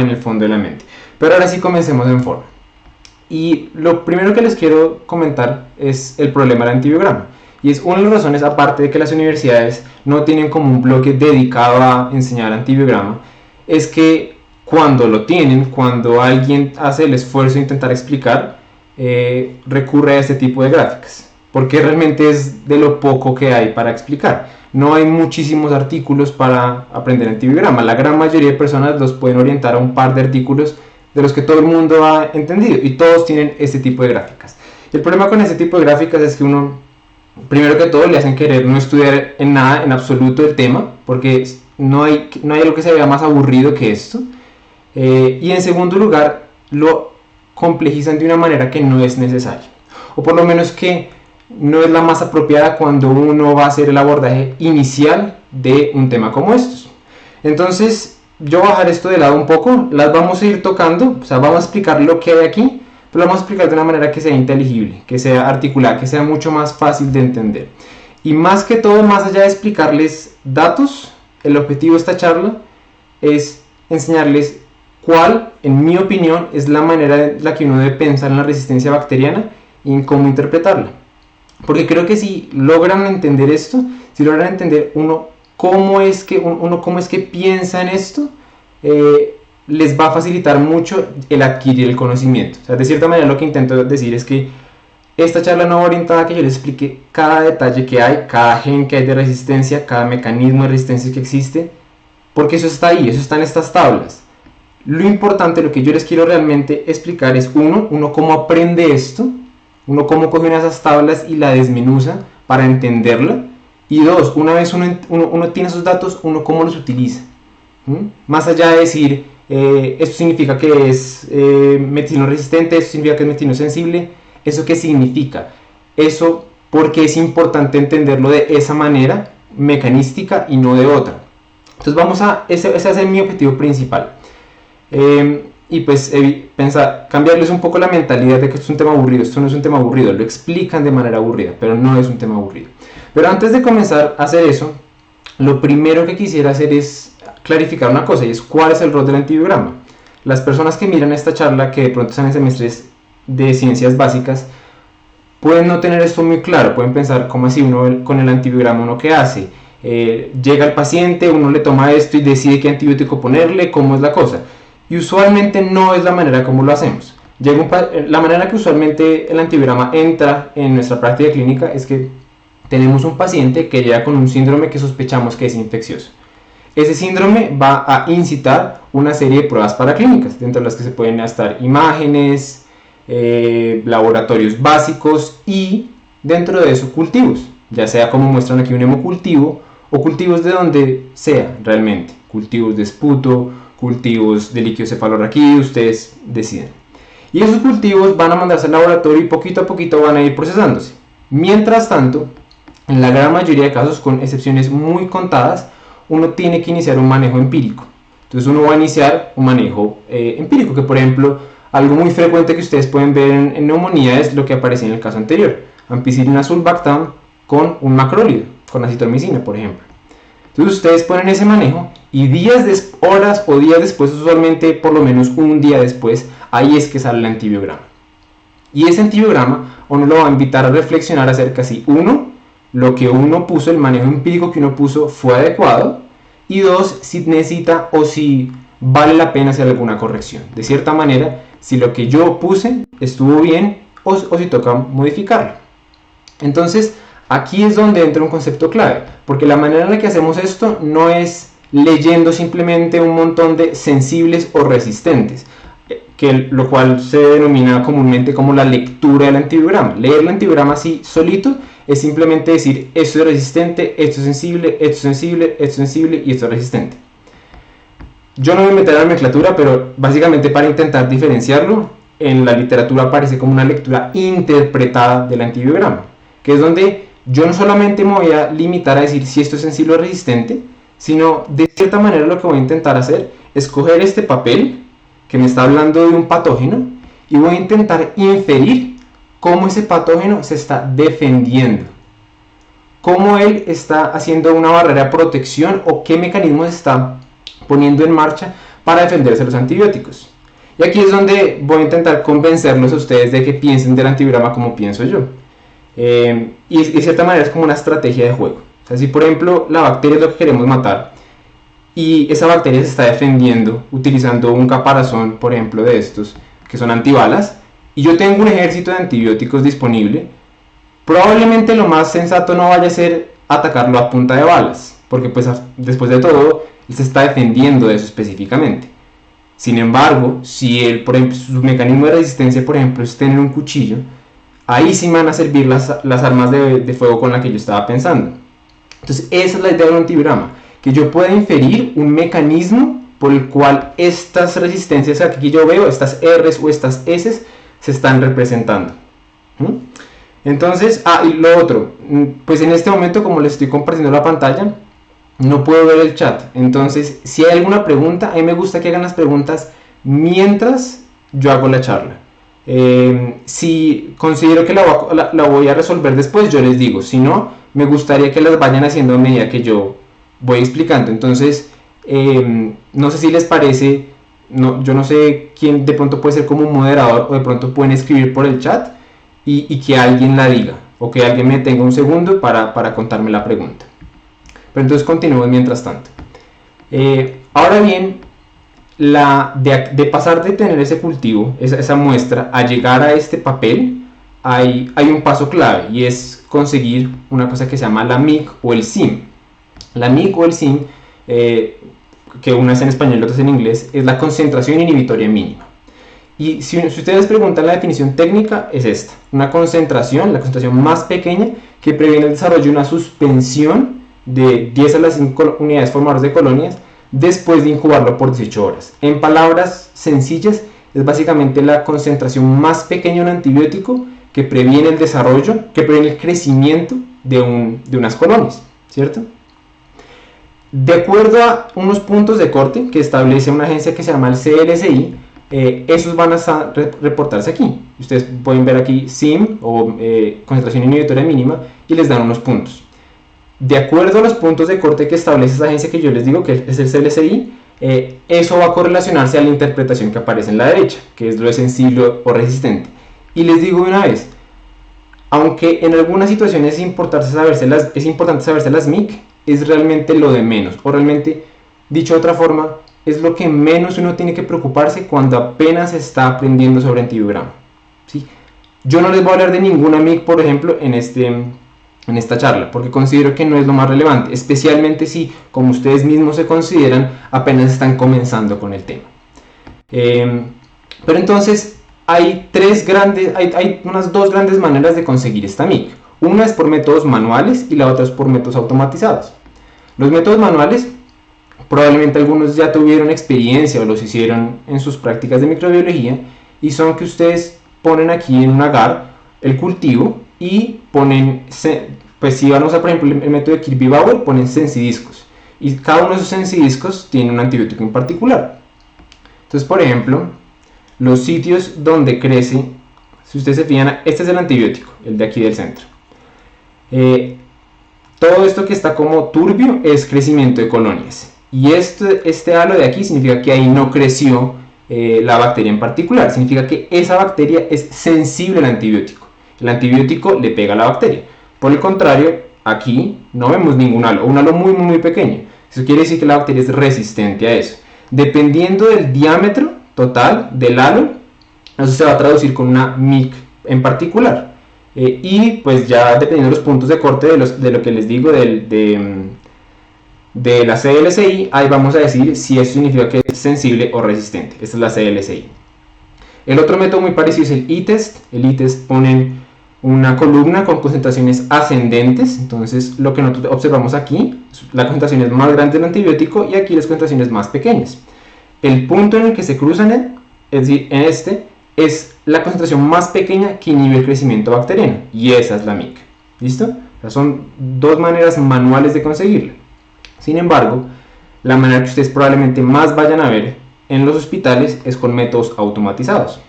en el fondo de la mente. Pero ahora sí comencemos en forma. Y lo primero que les quiero comentar es el problema del antibiograma. Y es una de las razones, aparte de que las universidades no tienen como un bloque dedicado a enseñar antibiograma, es que cuando lo tienen, cuando alguien hace el esfuerzo de intentar explicar, recurre a este tipo de gráficas. Porque realmente es de lo poco que hay para explicar. No hay muchísimos artículos para aprender antibiograma. La gran mayoría de personas los pueden orientar a un par de artículos de los que todo el mundo ha entendido, y todos tienen este tipo de gráficas. El problema con este tipo de gráficas es que uno, primero que todo, le hacen querer no estudiar en nada, en absoluto, el tema, porque no hay algo que se vea más aburrido que esto. Y en segundo lugar, lo complejizan de una manera que no es necesaria, o por lo menos que no es la más apropiada cuando uno va a hacer el abordaje inicial de un tema como estos. Entonces, yo voy a bajar esto de lado un poco, las vamos a ir tocando, o sea, vamos a explicar lo que hay aquí, pero lo vamos a explicar de una manera que sea inteligible, que sea articulada, que sea mucho más fácil de entender. Y más que todo, más allá de explicarles datos, el objetivo de esta charla es enseñarles cuál, en mi opinión, es la manera en la que uno debe pensar en la resistencia bacteriana y en cómo interpretarla. Porque creo que si logran entender esto, si logran entender cómo es que piensa en esto, les va a facilitar mucho el adquirir el conocimiento. O sea, de cierta manera lo que intento decir es que esta charla no va orientada a que yo les explique cada detalle que hay, cada gen que hay de resistencia, cada mecanismo de resistencia que existe, porque eso está ahí, eso está en estas tablas. Lo importante, lo que yo les quiero realmente explicar es uno cómo aprende esto, uno cómo coge una de esas tablas y la desmenuza para entenderla, y dos, una vez uno tiene esos datos, uno cómo los utiliza. Más allá de decir, esto significa que es metilino resistente, esto significa que es metilino sensible, ¿eso qué significa? Eso porque es importante entenderlo de esa manera mecanística y no de otra. Entonces ese es mi objetivo principal. Y pues cambiarles un poco la mentalidad de que esto es un tema aburrido. Esto no es un tema aburrido, lo explican de manera aburrida, pero no es un tema aburrido. Pero antes de comenzar a hacer eso, lo primero que quisiera hacer es clarificar una cosa, y es cuál es el rol del antibiograma. Las personas que miran esta charla, que de pronto están en semestres de ciencias básicas, pueden no tener esto muy claro, pueden pensar, ¿cómo así? Uno con el antibiograma, ¿uno qué hace? Llega el paciente, uno le toma esto y decide qué antibiótico ponerle, ¿cómo es la cosa? Y usualmente no es la manera como lo hacemos. La manera que usualmente el antibiograma entra en nuestra práctica clínica es que tenemos un paciente que llega con un síndrome que sospechamos que es infeccioso. Ese síndrome va a incitar una serie de pruebas paraclínicas, dentro de las que se pueden estar imágenes, laboratorios básicos y dentro de eso cultivos, ya sea como muestran aquí un hemocultivo o cultivos de donde sea realmente, cultivos de esputo, cultivos de líquido cefalorraquídeo, ustedes deciden. Y esos cultivos van a mandarse al laboratorio y poquito a poquito van a ir procesándose. Mientras tanto, en la gran mayoría de casos, con excepciones muy contadas, uno tiene que iniciar un manejo empírico. Entonces uno va a iniciar un manejo empírico, que por ejemplo, algo muy frecuente que ustedes pueden ver en neumonía es lo que aparecía en el caso anterior. Ampicilina sulbactam con un macrólido, con acitromicina, por ejemplo. Entonces ustedes ponen ese manejo y horas o días después, usualmente por lo menos un día después, ahí es que sale el antibiograma. Y ese antibiograma uno lo va a invitar a reflexionar acerca si lo que uno puso, el manejo empírico que uno puso fue adecuado, y dos, si necesita o si vale la pena hacer alguna corrección. De cierta manera, si lo que yo puse estuvo bien o si toca modificarlo. Entonces, aquí es donde entra un concepto clave, porque la manera en la que hacemos esto no es leyendo simplemente un montón de sensibles o resistentes, lo cual se denomina comúnmente como la lectura del antibiograma. Leer el antibiograma así solito es simplemente decir, esto es resistente, esto es sensible, esto es sensible, esto es sensible y esto es resistente. Yo no me meteré en la nomenclatura, pero básicamente para intentar diferenciarlo, en la literatura aparece como una lectura interpretada del antibiograma, que es donde yo no solamente me voy a limitar a decir si esto es sensible o resistente, sino de cierta manera lo que voy a intentar hacer es coger este papel que me está hablando de un patógeno y voy a intentar inferir cómo ese patógeno se está defendiendo, cómo él está haciendo una barrera de protección o qué mecanismos está poniendo en marcha para defenderse de los antibióticos. Y aquí es donde voy a intentar convencerlos a ustedes de que piensen del antibiograma como pienso yo. Y de cierta manera es como una estrategia de juego. O sea, si por ejemplo la bacteria es lo que queremos matar y esa bacteria se está defendiendo utilizando un caparazón, por ejemplo, de estos que son antibalas, y yo tengo un ejército de antibióticos disponible, probablemente lo más sensato no vaya a ser atacarlo a punta de balas, porque pues después de todo él se está defendiendo de eso específicamente. Sin embargo, si él, por ejemplo, su mecanismo de resistencia, por ejemplo, es tener un cuchillo, ahí sí me van a servir las armas de fuego con las que yo estaba pensando. Entonces esa es la idea de un antibiograma, que yo pueda inferir un mecanismo por el cual estas resistencias que aquí yo veo, estas R's o estas S's, se están representando. Entonces, y lo otro, pues en este momento como les estoy compartiendo la pantalla, no puedo ver el chat. Entonces, si hay alguna pregunta, a mí me gusta que hagan las preguntas mientras yo hago la charla. Si considero que la voy a resolver después, yo les digo. Si no, me gustaría que las vayan haciendo a medida que yo voy explicando. Entonces, no sé si les parece, yo no sé quién de pronto puede ser como un moderador o de pronto pueden escribir por el chat y que alguien la diga o que alguien me tenga un segundo para contarme la pregunta. Pero entonces continuemos mientras tanto. Ahora bien, de pasar de tener ese cultivo, esa muestra, a llegar a este papel, hay un paso clave y es conseguir una cosa que se llama la MIC o el SIM. La MIC o el SIM, que una es en español y otra es en inglés, es la concentración inhibitoria mínima. Y si ustedes preguntan la definición técnica, es esta: la concentración más pequeña que previene el desarrollo de una suspensión de 10 a las 5 unidades formadoras de colonias después de incubarlo por 18 horas. En palabras sencillas, es básicamente la concentración más pequeña de un antibiótico que previene el desarrollo, que previene el crecimiento de unas colonias, ¿cierto? De acuerdo a unos puntos de corte que establece una agencia que se llama el CLSI, esos van a reportarse aquí. Ustedes pueden ver aquí SIM o concentración inhibitoria mínima y les dan unos puntos. De acuerdo a los puntos de corte que establece esa agencia que yo les digo, que es el CLSI, eso va a correlacionarse a la interpretación que aparece en la derecha, que es lo de sensible o resistente. Y les digo de una vez, aunque en algunas situaciones es importante saberse las MIC, es realmente lo de menos, o realmente, dicho de otra forma, es lo que menos uno tiene que preocuparse cuando apenas está aprendiendo sobre antibiograma, ¿sí? Yo no les voy a hablar de ninguna MIC, por ejemplo, en esta charla, porque considero que no es lo más relevante, especialmente si, como ustedes mismos se consideran, apenas están comenzando con el tema. Pero entonces hay unas dos grandes maneras de conseguir esta MIC. Una es por métodos manuales y la otra es por métodos automatizados. Los métodos manuales, probablemente algunos ya tuvieron experiencia o los hicieron en sus prácticas de microbiología, y son que ustedes ponen aquí en un agar el cultivo y ponen, pues si van a usar por ejemplo el método de Kirby-Bauer, ponen sensidiscos, y cada uno de esos sensidiscos tiene un antibiótico en particular. Entonces, por ejemplo, los sitios donde crece, si ustedes se fijan, este es el antibiótico, el de aquí del centro. Todo esto que está como turbio es crecimiento de colonias, y este halo de aquí significa que ahí no creció la bacteria en particular, significa que esa bacteria es sensible al antibiótico. El antibiótico le pega a la bacteria. Por el contrario, aquí no vemos ningún halo, un halo muy muy pequeño. Eso quiere decir que la bacteria es resistente a eso. Dependiendo del diámetro total del halo, eso se va a traducir con una MIC en particular. Y pues ya dependiendo de los puntos de corte de lo que les digo de la CLSI, ahí vamos a decir si eso significa que es sensible o resistente. Esta es la CLSI. El otro método muy parecido es el e-test. El e-test ponen una columna con concentraciones ascendentes. Entonces lo que nosotros observamos aquí, la concentración es más grande del antibiótico y aquí las concentraciones más pequeas. El punto en el que se cruzan, es decir, en este, es la concentración más pequeña que inhibe el crecimiento bacteriano, y esa es la MIC. ¿Listo? O sea, son dos maneras manuales de conseguirlo. Sin embargo, la manera que ustedes probablemente más vayan a ver en los hospitales es con métodos automatizados.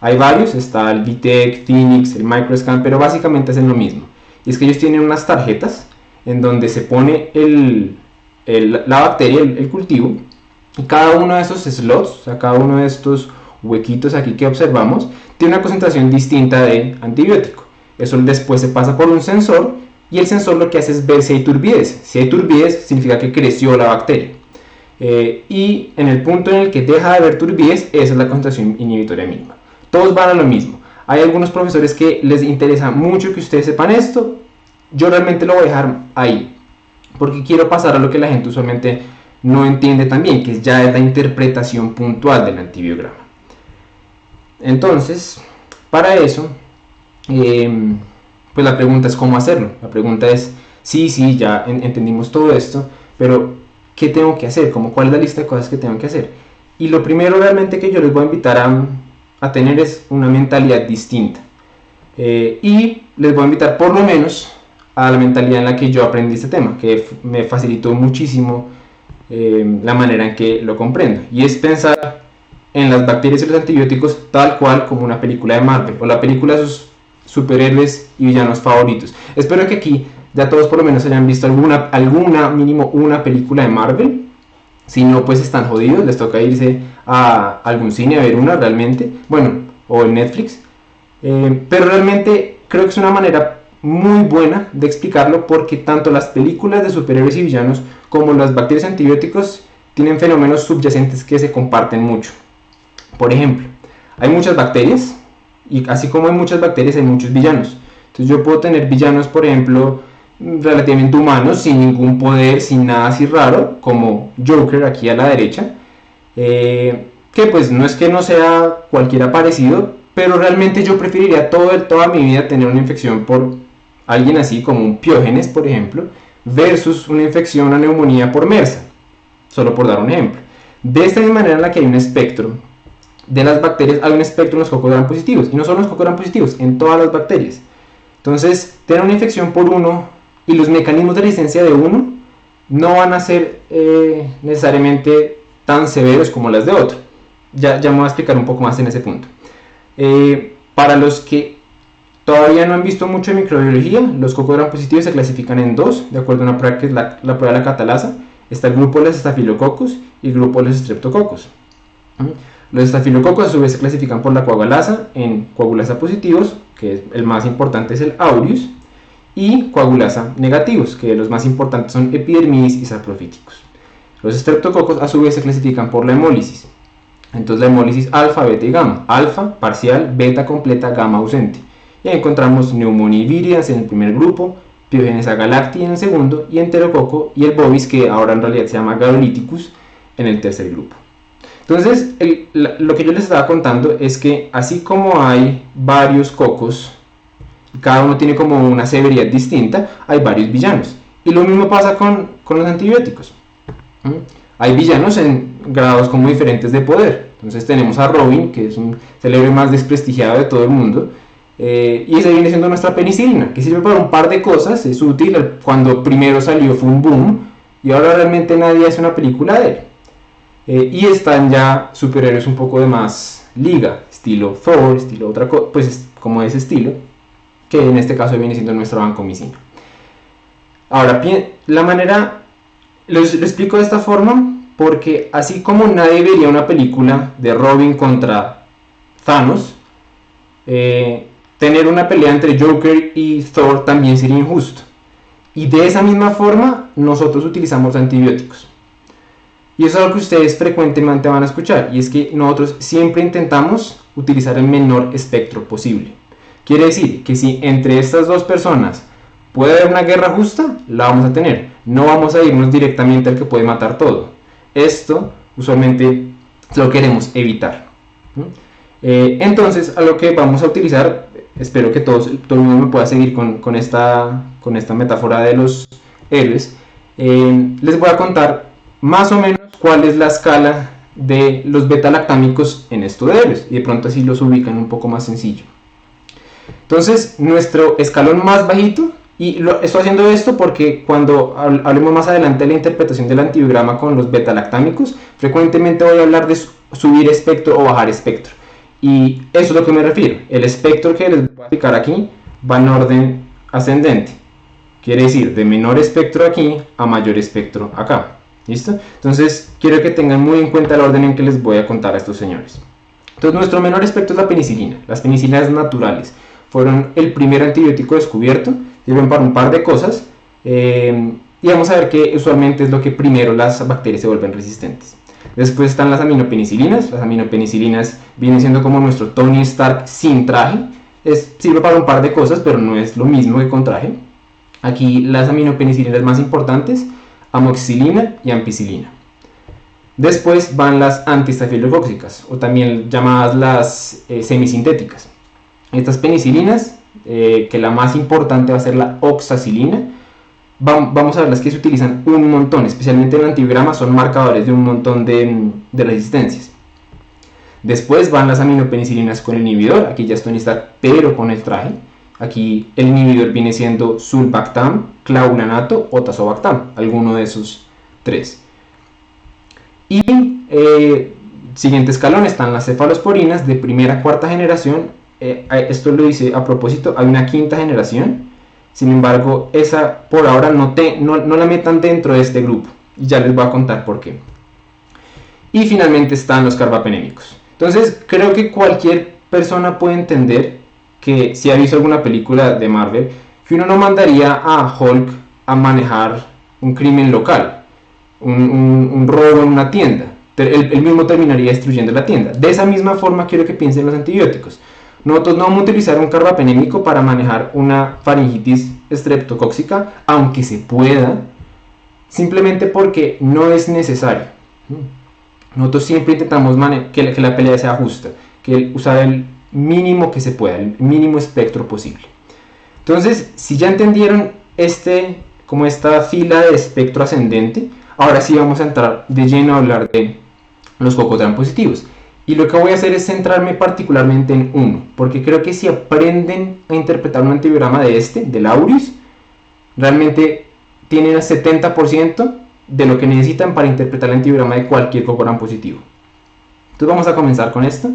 Hay varios, está el VTEC, Phoenix, el Microscan, pero básicamente hacen lo mismo. Y es que ellos tienen unas tarjetas en donde se pone la bacteria, el cultivo, Y cada uno de esos slots, o sea, cada uno de estos huequitos aquí que observamos, tiene una concentración distinta de antibiótico. Eso después se pasa por un sensor y el sensor lo que hace es ver si hay turbidez. Si hay turbidez significa que creció la bacteria. Y en el punto en el que deja de haber turbidez, esa es la concentración inhibitoria mínima. Todos van a lo mismo. Hay algunos profesores que les interesa mucho que ustedes sepan esto. Yo realmente lo voy a dejar ahí, porque quiero pasar a lo que la gente usualmente no entiende también, que ya es la interpretación puntual del antibiograma. Entonces, para eso, pues la pregunta es cómo hacerlo. La pregunta es, sí, ya entendimos todo esto, pero ¿qué tengo que hacer? ¿Cuál es la lista de cosas que tengo que hacer? Y lo primero realmente que yo les voy a invitar a tener es una mentalidad distinta. Y les voy a invitar por lo menos a la mentalidad en la que yo aprendí este tema, que me facilitó muchísimo la manera en que lo comprendo. Y es pensar en las bacterias y los antibióticos tal cual como una película de Marvel, o la película de sus superhéroes y villanos favoritos. Espero que aquí ya todos por lo menos hayan visto alguna mínimo una película de Marvel. Si no, pues están jodidos, les toca irse a algún cine a ver una realmente, bueno, o en Netflix. Pero realmente creo que es una manera muy buena de explicarlo, porque tanto las películas de superhéroes y villanos como las bacterias y antibióticos tienen fenómenos subyacentes que se comparten mucho. Por ejemplo, hay muchas bacterias, y así como hay muchas bacterias hay muchos villanos. Entonces yo puedo tener villanos, por ejemplo, relativamente humanos, sin ningún poder, sin nada así raro, como Joker aquí a la derecha, que pues no es que no sea cualquiera parecido, pero realmente yo preferiría toda mi vida tener una infección por alguien así como un Piógenes, por ejemplo, versus una infección, una neumonía por MRSA, solo por dar un ejemplo. De esta misma manera en la que hay un espectro de las bacterias, hay un espectro en los cocos gram positivos, y no solo en los cocos gram positivos, en todas las bacterias. Entonces, tener una infección por uno y los mecanismos de resistencia de uno no van a ser necesariamente tan severos como las de otro. Ya me voy a explicar un poco más en ese punto. Para los que todavía no han visto mucho de microbiología, los cocos gram positivos se clasifican en dos, de acuerdo a una prueba que es la prueba de la catalasa. Está el grupo de los estafilococos y el grupo de los streptococos. Los estafilococos a su vez se clasifican por la coagulasa en coagulasa positivos, que es el más importante es el aureus, y coagulasa negativos, que los más importantes son epidermidis y saprofíticos. Los streptococos a su vez se clasifican por la hemólisis. Entonces la hemólisis alfa, beta y gamma. Alfa parcial, beta completa, gamma ausente. Y ahí encontramos Pneumoniae viridae en el primer grupo, Piógenes agalacti en el segundo, y Enterococo y el bovis, que ahora en realidad se llama Garoliticus, en el tercer grupo. Entonces, lo que yo les estaba contando es que así como hay varios cocos, cada uno tiene como una severidad distinta, hay varios villanos. Y lo mismo pasa con los antibióticos. Hay villanos en grados como diferentes de poder. Entonces tenemos a Robin, que es un célebre más desprestigiado de todo el mundo, y esa viene siendo nuestra penicilina, que sirve para un par de cosas, es útil. Cuando primero salió fue un boom, y ahora realmente nadie hace una película de él. Y están ya superhéroes un poco de más liga, estilo Thor, estilo otra cosa, pues como ese estilo, que en este caso viene siendo nuestra vancomicina. Ahora, la manera, lo explico de esta forma, porque así como nadie vería una película de Robin contra Thanos, tener una pelea entre Joker y Thor también sería injusto. Y de esa misma forma, nosotros utilizamos antibióticos. Y eso es algo que ustedes frecuentemente van a escuchar, y es que nosotros siempre intentamos utilizar el menor espectro posible. Quiere decir que si entre estas dos personas puede haber una guerra justa, la vamos a tener. No vamos a irnos directamente al que puede matar todo. Esto usualmente lo queremos evitar. Entonces, a lo que vamos a utilizar, espero que todo el mundo me pueda seguir con esta metáfora de los héroes. Les voy a contar más o menos cuál es la escala de los beta-lactámicos en esto de héroes, y de pronto así los ubican un poco más sencillo. Entonces, nuestro escalón más bajito, y estoy haciendo esto porque cuando hablemos más adelante de la interpretación del antibiograma con los beta-lactámicos, frecuentemente voy a hablar de subir espectro o bajar espectro. Y eso es a lo que me refiero. El espectro que les voy a explicar aquí va en orden ascendente. Quiere decir, de menor espectro aquí a mayor espectro acá. ¿Listo? Entonces quiero que tengan muy en cuenta el orden en que les voy a contar a estos señores. Entonces nuestro menor espectro es la penicilina. Las penicilinas naturales fueron el primer antibiótico descubierto, sirven para un par de cosas, y vamos a ver que usualmente es lo que primero las bacterias se vuelven resistentes. Después están las aminopenicilinas. Las aminopenicilinas vienen siendo como nuestro Tony Stark sin traje. Sirve para un par de cosas, pero no es lo mismo que con traje. Aquí las aminopenicilinas más importantes, amoxicilina y ampicilina. Después van las antiestafilocóxicas, o también llamadas las semisintéticas. Estas penicilinas, que la más importante va a ser la oxacilina, vamos a ver las que se utilizan un montón, especialmente en el antibiograma, son marcadores de un montón de resistencias. Después van las aminopenicilinas con el inhibidor, aquí ya esto está, pero con el traje. Aquí el inhibidor viene siendo sulbactam, clavulanato o tazobactam, alguno de esos tres. Y siguiente escalón están las cefalosporinas de primera a cuarta generación. Esto lo hice a propósito, hay una quinta generación. Sin embargo, esa por ahora no la metan dentro de este grupo. Y ya les voy a contar por qué. Y finalmente están los carbapenémicos. Entonces, creo que cualquier persona puede entender que si ha visto alguna película de Marvel, que uno no mandaría a Hulk a manejar un crimen local, un robo en una tienda. Él mismo terminaría destruyendo la tienda. De esa misma forma quiero que piensen los antibióticos. Nosotros no vamos a utilizar un carbapenémico para manejar una faringitis estreptocóxica, aunque se pueda, simplemente porque no es necesario. Nosotros siempre intentamos que la pelea sea justa, que usar el mínimo que se pueda, el mínimo espectro posible. Entonces, si ya entendieron como esta fila de espectro ascendente, ahora sí vamos a entrar de lleno a hablar de los cocotran positivos. Y lo que voy a hacer es centrarme particularmente en uno, porque creo que si aprenden a interpretar un antibiograma del aureus, realmente tienen el 70% de lo que necesitan para interpretar el antibiograma de cualquier cocotran positivo. Entonces vamos a comenzar con esto.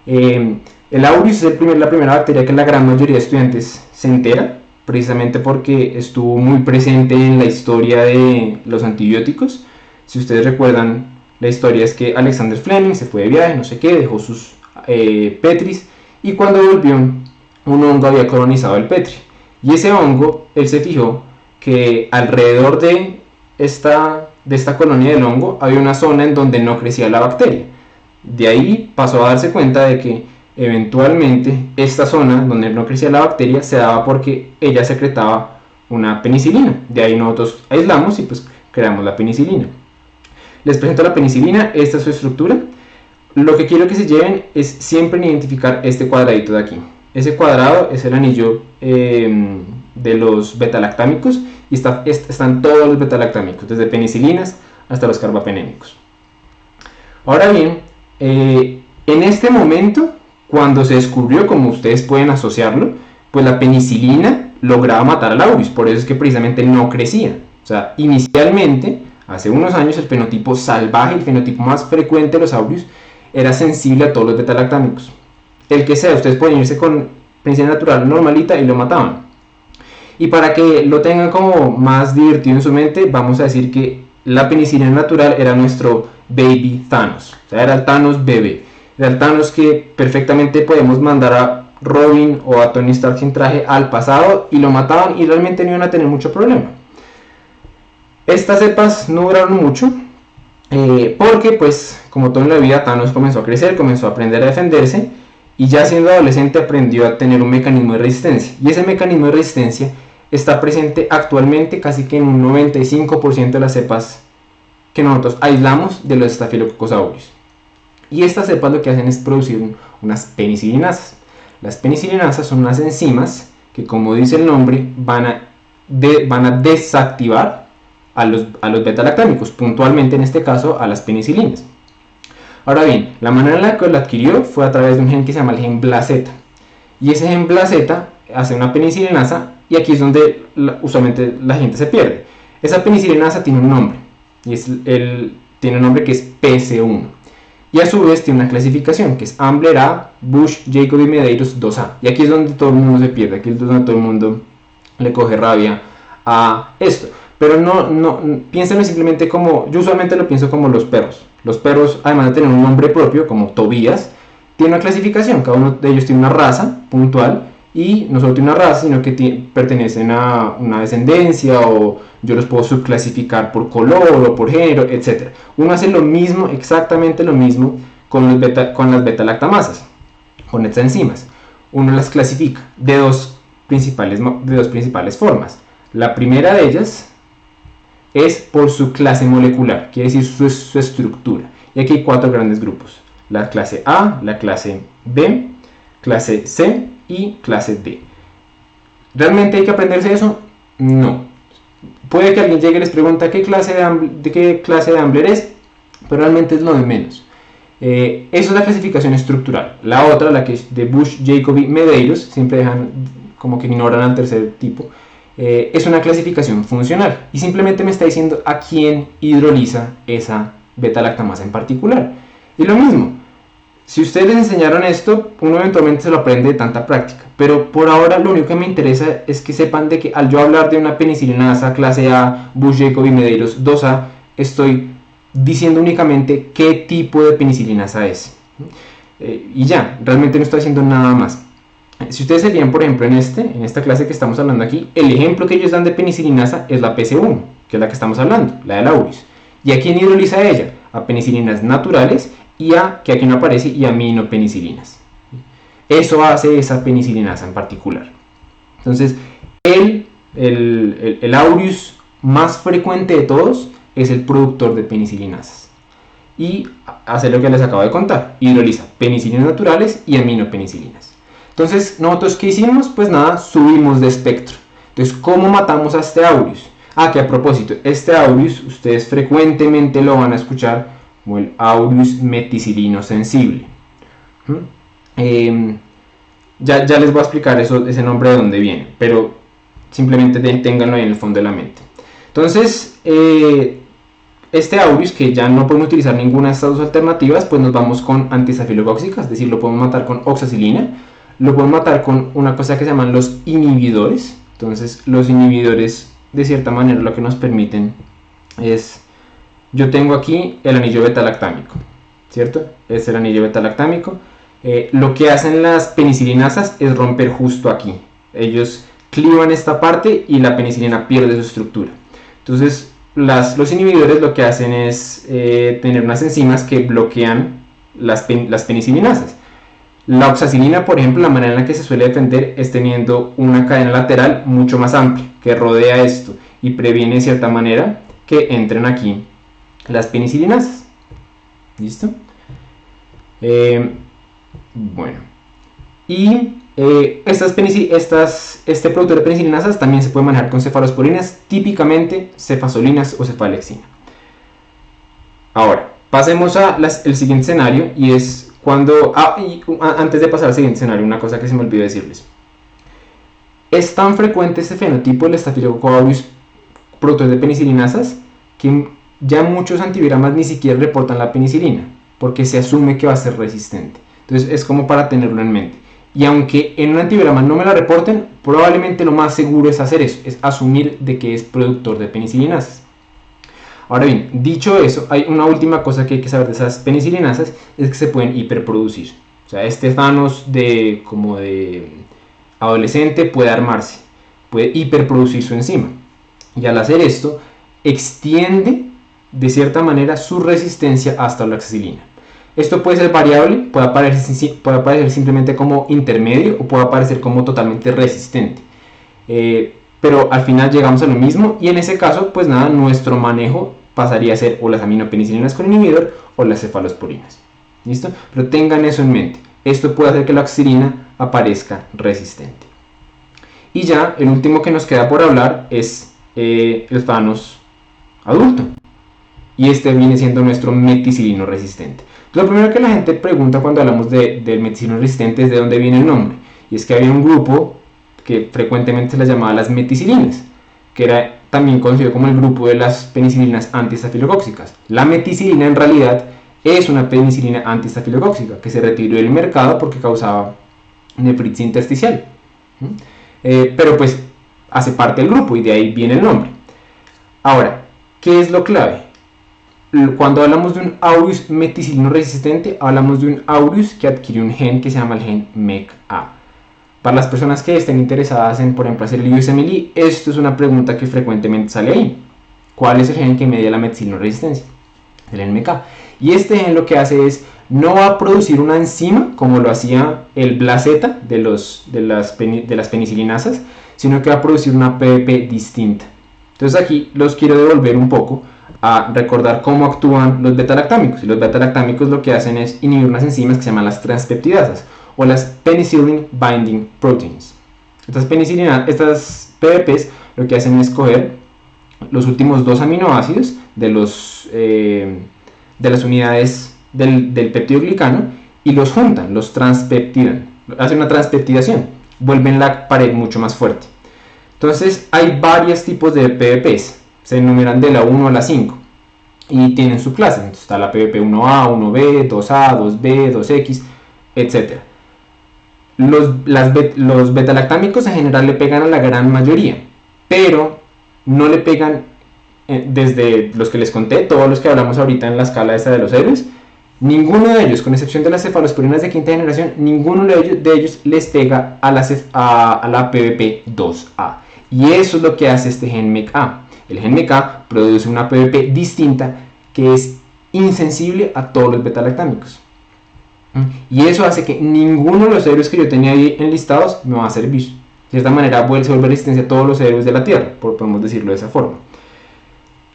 El aureus es la primera bacteria que la gran mayoría de estudiantes se entera, precisamente porque estuvo muy presente en la historia de los antibióticos. Si ustedes recuerdan, la historia es que Alexander Fleming se fue de viaje, no sé qué, dejó sus petris, y cuando volvió, un hongo había colonizado el petri. Y ese hongo, él se fijó que alrededor de esta colonia del hongo había una zona en donde no crecía la bacteria. De ahí pasó a darse cuenta de que eventualmente esta zona donde no crecía la bacteria se daba porque ella secretaba una penicilina. De ahí nosotros aislamos y pues creamos la penicilina. Les presento la penicilina, esta es su estructura. Lo que quiero que se lleven es siempre identificar este cuadradito de aquí. Ese cuadrado es el anillo de los betalactámicos y están todos los betalactámicos, desde penicilinas hasta los carbapenémicos. Ahora bien, en este momento, cuando se descubrió, como ustedes pueden asociarlo, pues la penicilina lograba matar al aureus, por eso es que precisamente no crecía. O sea, inicialmente, hace unos años, el fenotipo salvaje, el fenotipo más frecuente de los aureus, era sensible a todos los betalactámicos. El que sea, ustedes pueden irse con penicilina natural normalita y lo mataban. Y para que lo tengan como más divertido en su mente, vamos a decir que la penicilina natural era nuestro baby Thanos. O sea, era el Thanos bebé. Era el Thanos que perfectamente podemos mandar a Robin o a Tony Stark sin traje al pasado y lo mataban y realmente no iban a tener mucho problema. Estas cepas no duraron mucho porque, pues, como todo en la vida, Thanos comenzó a crecer, comenzó a aprender a defenderse y ya siendo adolescente aprendió a tener un mecanismo de resistencia. Y ese mecanismo de resistencia está presente actualmente casi que en un 95% de las cepas que nosotros aislamos de los Staphylococcus aureus. Y estas cepas lo que hacen es producir unas penicilinasas. Las penicilinasas son unas enzimas que, como dice el nombre, van a desactivar a los betalactámicos, puntualmente en este caso a las penicilinas. Ahora bien, la manera en la que lo adquirió fue a través de un gen que se llama el gen BLAZ. Y ese gen BLAZ hace una penicilinasa y aquí es donde usualmente la gente se pierde. Esa penicilinasa tiene un nombre, y tiene un nombre que es PC1. Y a su vez tiene una clasificación que es Ambler A, Bush, Jacob y Medeiros 2A. Y aquí es donde todo el mundo se pierde, aquí es donde todo el mundo le coge rabia a esto. Pero piénsenlo simplemente como, yo usualmente lo pienso como los perros. Los perros, además de tener un nombre propio, como Tobías, tienen una clasificación, cada uno de ellos tiene una raza puntual, y no solo tiene una raza, sino que pertenecen a una descendencia, o yo los puedo subclasificar por color o por género, etc. Uno hace lo mismo, exactamente lo mismo, con las beta-lactamasas, con estas enzimas. Uno las clasifica de dos principales formas. La primera de ellas es por su clase molecular, quiere decir su estructura. Y aquí hay 4 grandes grupos: la clase A, la clase B, clase C y clase D. ¿Realmente hay que aprenderse eso? No. Puede que alguien llegue y les pregunte de qué clase de Ambler es, pero realmente es lo de menos. Eso es la clasificación estructural. La otra, la que es de Bush, Jacobi, Medeiros, siempre dejan como que ignoran al tercer tipo, es una clasificación funcional y simplemente me está diciendo a quién hidroliza esa beta-lactamasa en particular. Y lo mismo, si ustedes les enseñaron esto, uno eventualmente se lo aprende de tanta práctica, pero por ahora lo único que me interesa es que sepan de que al yo hablar de una penicilinasa clase A, Bush, Jacobi, Medeiros 2A, estoy diciendo únicamente qué tipo de penicilinasa es. Y ya, realmente no estoy haciendo nada más. Si ustedes se fijan, por ejemplo, en esta clase que estamos hablando aquí, el ejemplo que ellos dan de penicilinasa es la PC1, que es la que estamos hablando, la del aureus. ¿Y a quién hidroliza ella? A penicilinas naturales y que aquí no aparece, y aminopenicilinas. Eso hace esa penicilinasa en particular. Entonces, el aureus más frecuente de todos es el productor de penicilinasas. Y hace lo que les acabo de contar, hidroliza penicilinas naturales y aminopenicilinas. Entonces, ¿nosotros qué hicimos? Pues nada, subimos de espectro. Entonces, ¿cómo matamos a este aureus? Que a propósito, este aureus ustedes frecuentemente lo van a escuchar como el aureus meticilino sensible. Ya les voy a explicar ese nombre de dónde viene, pero simplemente ténganlo ahí en el fondo de la mente. Entonces, este aureus, que ya no podemos utilizar ninguna de estas dos alternativas, pues nos vamos con antiestafilocóxicas, es decir, lo podemos matar con oxacilina, lo podemos matar con una cosa que se llaman los inhibidores. Entonces, los inhibidores, de cierta manera, lo que nos permiten es, yo tengo aquí el anillo beta-lactámico, ¿cierto? Este es el anillo beta-lactámico. Lo que hacen las penicilinasas es romper justo aquí. Ellos clivan esta parte y la penicilina pierde su estructura. Entonces, los inhibidores lo que hacen es tener unas enzimas que bloquean las penicilinasas. La oxacilina, por ejemplo, la manera en la que se suele defender es teniendo una cadena lateral mucho más amplia que rodea esto y previene de cierta manera que entren aquí las penicilinasas. ¿Listo? Bueno, y este producto de penicilinasas también se puede manejar con cefalosporinas, típicamente cefazolinas o cefalexina. Ahora, pasemos al siguiente escenario, y es cuando... antes de pasar al siguiente escenario, una cosa que se me olvidó decirles. Es tan frecuente este fenotipo del Staphylococcus aureus, productor de penicilinasas, que ya muchos antiviromas ni siquiera reportan la penicilina, porque se asume que va a ser resistente. Entonces es como para tenerlo en mente. Y aunque en un antiviroma no me la reporten, probablemente lo más seguro es hacer eso, es asumir de que es productor de penicilinasas. Ahora bien, dicho eso, hay una última cosa que hay que saber de esas penicilinasas, es que se pueden hiperproducir. O sea, este Thanos como de adolescente puede armarse, puede hiperproducir su enzima. Y al hacer esto, extiende de cierta manera su resistencia hasta la oxacilina. Esto puede ser variable, puede aparecer simplemente como intermedio o puede aparecer como totalmente resistente. Pero al final llegamos a lo mismo, y en ese caso, pues nada, nuestro manejo pasaría a ser o las aminopenicilinas con inhibidor o las cefalosporinas. ¿Listo? Pero tengan eso en mente. Esto puede hacer que la oxacilina aparezca resistente. Y ya, el último que nos queda por hablar es el Thanos adulto. Y este viene siendo nuestro meticilino resistente. Lo primero que la gente pregunta cuando hablamos del meticilino resistente es de dónde viene el nombre. Y es que había un grupo que frecuentemente se las llamaba las meticilinas, que era también conocido como el grupo de las penicilinas antiestafilocóxicas. La meticilina en realidad es una penicilina antiestafilocóxica que se retiró del mercado porque causaba nefritis intersticial. Pero pues hace parte del grupo y de ahí viene el nombre. Ahora, ¿qué es lo clave? Cuando hablamos de un aureus meticilino resistente, hablamos de un aureus que adquiere un gen que se llama el gen MECA. Para las personas que estén interesadas en, por ejemplo, hacer el USMLE, esto es una pregunta que frecuentemente sale ahí. ¿Cuál es el gen que media la meticilino resistencia? El gen MECA. Y este gen lo que hace es, no va a producir una enzima como lo hacía el BLAZ de las penicilinasas, sino que va a producir una PBP distinta. Entonces aquí los quiero devolver un poco a recordar cómo actúan los betalactámicos. Y los betalactámicos lo que hacen es inhibir unas enzimas que se llaman las transpeptidasas o las penicillin binding proteins. Estas PBPs lo que hacen es coger los últimos dos aminoácidos de las unidades del peptidoglicano y los juntan, los transpeptidan, hacen una transpeptidación, vuelven la pared mucho más fuerte. Entonces hay varios tipos de PBPs, se enumeran de la 1 a la 5 y tienen su clase. Entonces está la PBP 1A, 1B, 2A, 2B, 2X, etc. Los betalactámicos en general le pegan a la gran mayoría, pero no le pegan desde los que les conté, todos los que hablamos ahorita en la escala esta de los héroes. Ninguno de ellos, con excepción de las cefalosporinas de quinta generación, ninguno de ellos les pega a la PBP2A. Y eso es lo que hace este gen MECA. El gen MECA produce una PBP distinta que es insensible a todos los betalactámicos. Y eso hace que ninguno de los héroes que yo tenía ahí enlistados me va a servir. De cierta manera se vuelve resistencia a todos los héroes de la Tierra, podemos decirlo de esa forma.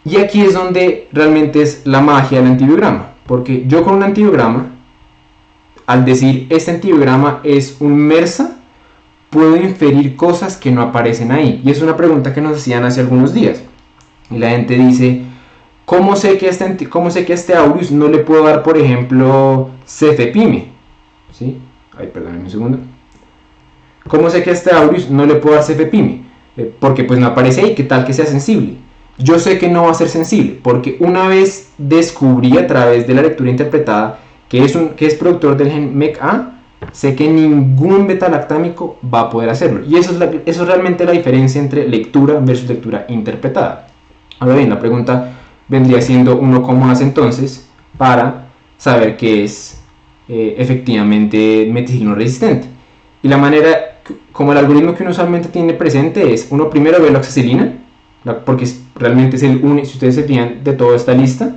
Y aquí es donde realmente es la magia del antibiograma. Porque yo con un antibiograma, al decir este antibiograma es un MERSA, puedo inferir cosas que no aparecen ahí. Y es una pregunta que nos hacían hace algunos días. Y la gente dice, ¿cómo sé que a este aureus no le puedo dar, por ejemplo, cefepime? ¿Sí? Ay, perdónenme un segundo. ¿Cómo sé que a este aureus no le puedo dar cefepime? Porque pues no aparece ahí, ¿qué tal que sea sensible? Yo sé que no va a ser sensible, porque una vez descubrí a través de la lectura interpretada que es productor del gen MECA, sé que ningún betalactámico va a poder hacerlo. Y eso es realmente la diferencia entre lectura versus lectura interpretada. Ahora bien, la pregunta vendría siendo uno cómo hace entonces para saber que es efectivamente meticilino resistente. Y la manera, como el algoritmo que uno usualmente tiene presente es, uno primero ve la oxacilina, porque realmente es el único, si ustedes se fijan de toda esta lista,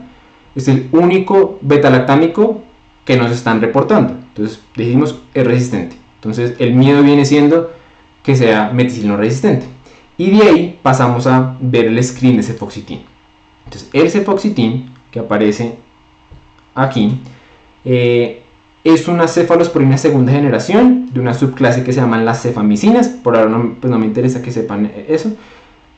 es el único betalactámico que nos están reportando. Entonces decimos es resistente. Entonces el miedo viene siendo que sea meticilino resistente. Y de ahí pasamos a ver el screen de cefoxitin. Entonces el cefoxitin que aparece aquí es una cefalosporina segunda generación de una subclase que se llaman las cefamicinas. Por ahora no me interesa que sepan eso.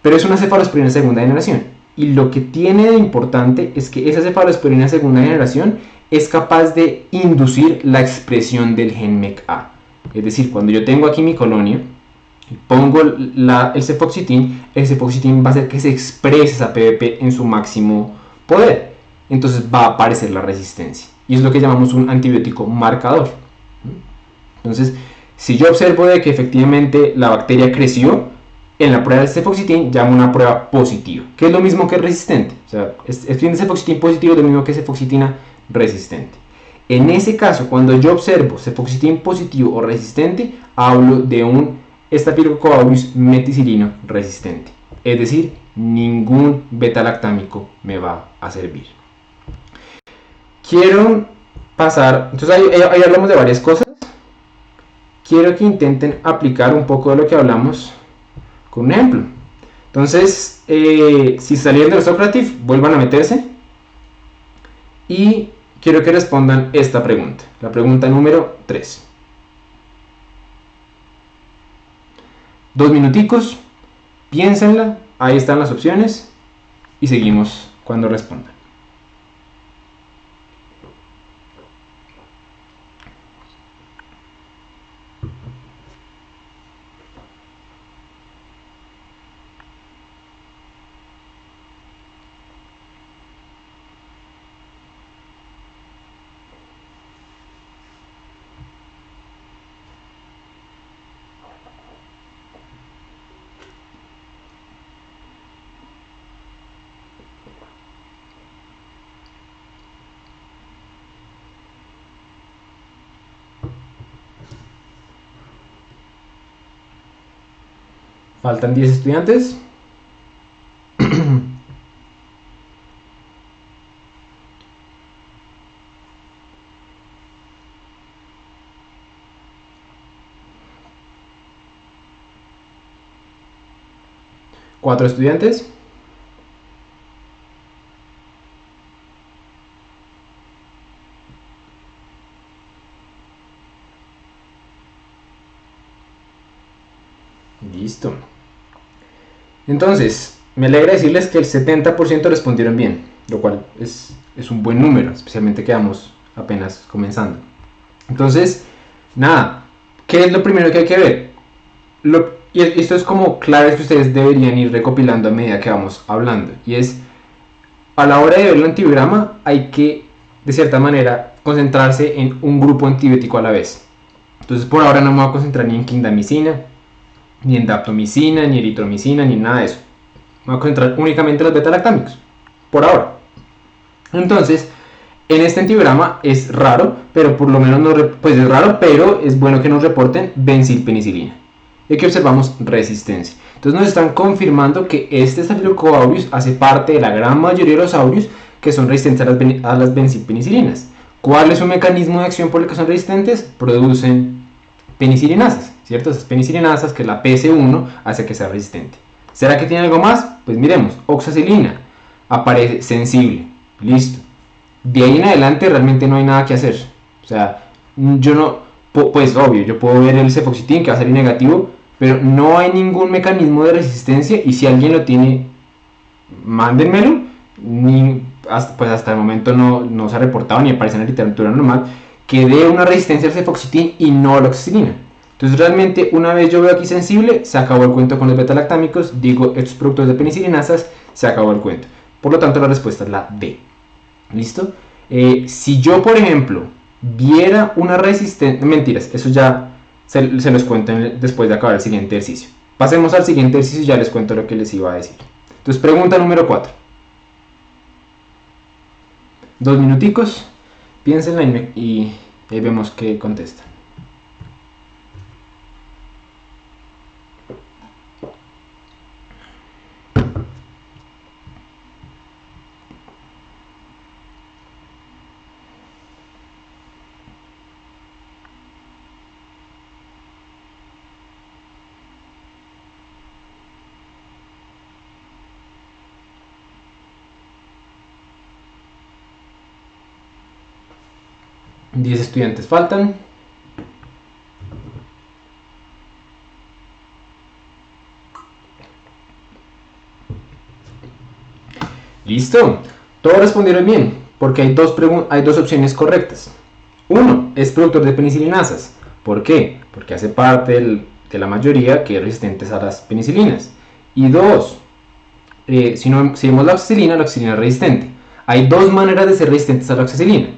Pero es una cefalosporina segunda generación. Y lo que tiene de importante es que esa cefalosporina segunda generación es capaz de inducir la expresión del gen MECA. Es decir, cuando yo tengo aquí mi colonia, pongo el cefoxitin va a hacer que se exprese esa PBP en su máximo poder. Entonces va a aparecer la resistencia. Y es lo que llamamos un antibiótico marcador. Entonces, si yo observo de que efectivamente la bacteria creció, en la prueba de cefoxitin llamo una prueba positiva, que es lo mismo que resistente. O sea, escribiendo cefoxitin positivo es lo mismo que cefoxitina resistente. En ese caso, cuando yo observo cefoxitin positivo o resistente, hablo de un Staphylococcus aureus meticilino resistente. Es decir, ningún betalactámico me va a servir. Quiero pasar, entonces ahí hablamos de varias cosas. Quiero que intenten aplicar un poco de lo que hablamos con un ejemplo. Entonces, si salieron de los Socrative, vuelvan a meterse y quiero que respondan esta pregunta, la pregunta número 3. 2 minuticos, piénsenla, ahí están las opciones y seguimos cuando respondan. Faltan 10 estudiantes. ¿4 estudiantes? Listo. Entonces, me alegra decirles que el 70% respondieron bien, lo cual es un buen número, especialmente que vamos apenas comenzando. Entonces, nada, ¿qué es lo primero que hay que ver? Y esto es como claves que ustedes deberían ir recopilando a medida que vamos hablando. Y es, a la hora de ver el antibiograma, hay que, de cierta manera, concentrarse en un grupo antibiótico a la vez. Entonces, por ahora no me voy a concentrar ni en clindamicina, ni en daptomicina, ni eritromicina, ni nada de eso. Me voy a concentrar únicamente en los beta-lactámicos, por ahora. Entonces, en este antibiograma es raro, pero por lo menos pues es raro, pero es bueno que nos reporten bencilpenicilina. Y aquí observamos resistencia. Entonces nos están confirmando que este Staphylococcus aureus hace parte de la gran mayoría de los aureus que son resistentes a las bencilpenicilinas. ¿Cuál es su mecanismo de acción por el que son resistentes? Producen penicilinasas, ¿cierto? Esas penicilinasas, que es la PS1, hace que sea resistente. ¿Será que tiene algo más? Pues miremos, oxacilina, aparece sensible, listo. De ahí en adelante realmente no hay nada que hacer. O sea, yo no, pues obvio, yo puedo ver el cefoxitin que va a salir negativo, pero no hay ningún mecanismo de resistencia, y si alguien lo tiene, mándenmelo. Pues hasta el momento no se ha reportado ni aparece en la literatura normal que dé una resistencia al cefoxitin y no a la oxacilina. Entonces realmente una vez yo veo aquí sensible, se acabó el cuento con los beta-lactámicos, digo estos productos de penicilinasas, se acabó el cuento. Por lo tanto la respuesta es la D. ¿Listo? Si yo, por ejemplo, viera una resistencia... Mentiras, eso ya se los cuento después de acabar el siguiente ejercicio. Pasemos al siguiente ejercicio y ya les cuento lo que les iba a decir. Entonces, pregunta número 4. 2 minuticos, piénsenla y ahí vemos qué contestan. ¿10 estudiantes faltan? Listo, todos respondieron bien, porque hay dos opciones correctas. Uno, es productor de penicilinasas. ¿Por qué? Porque hace parte de la mayoría que es resistentes a las penicilinas. Y dos, si vemos la oxacilina es resistente. Hay dos maneras de ser resistentes a la oxacilina.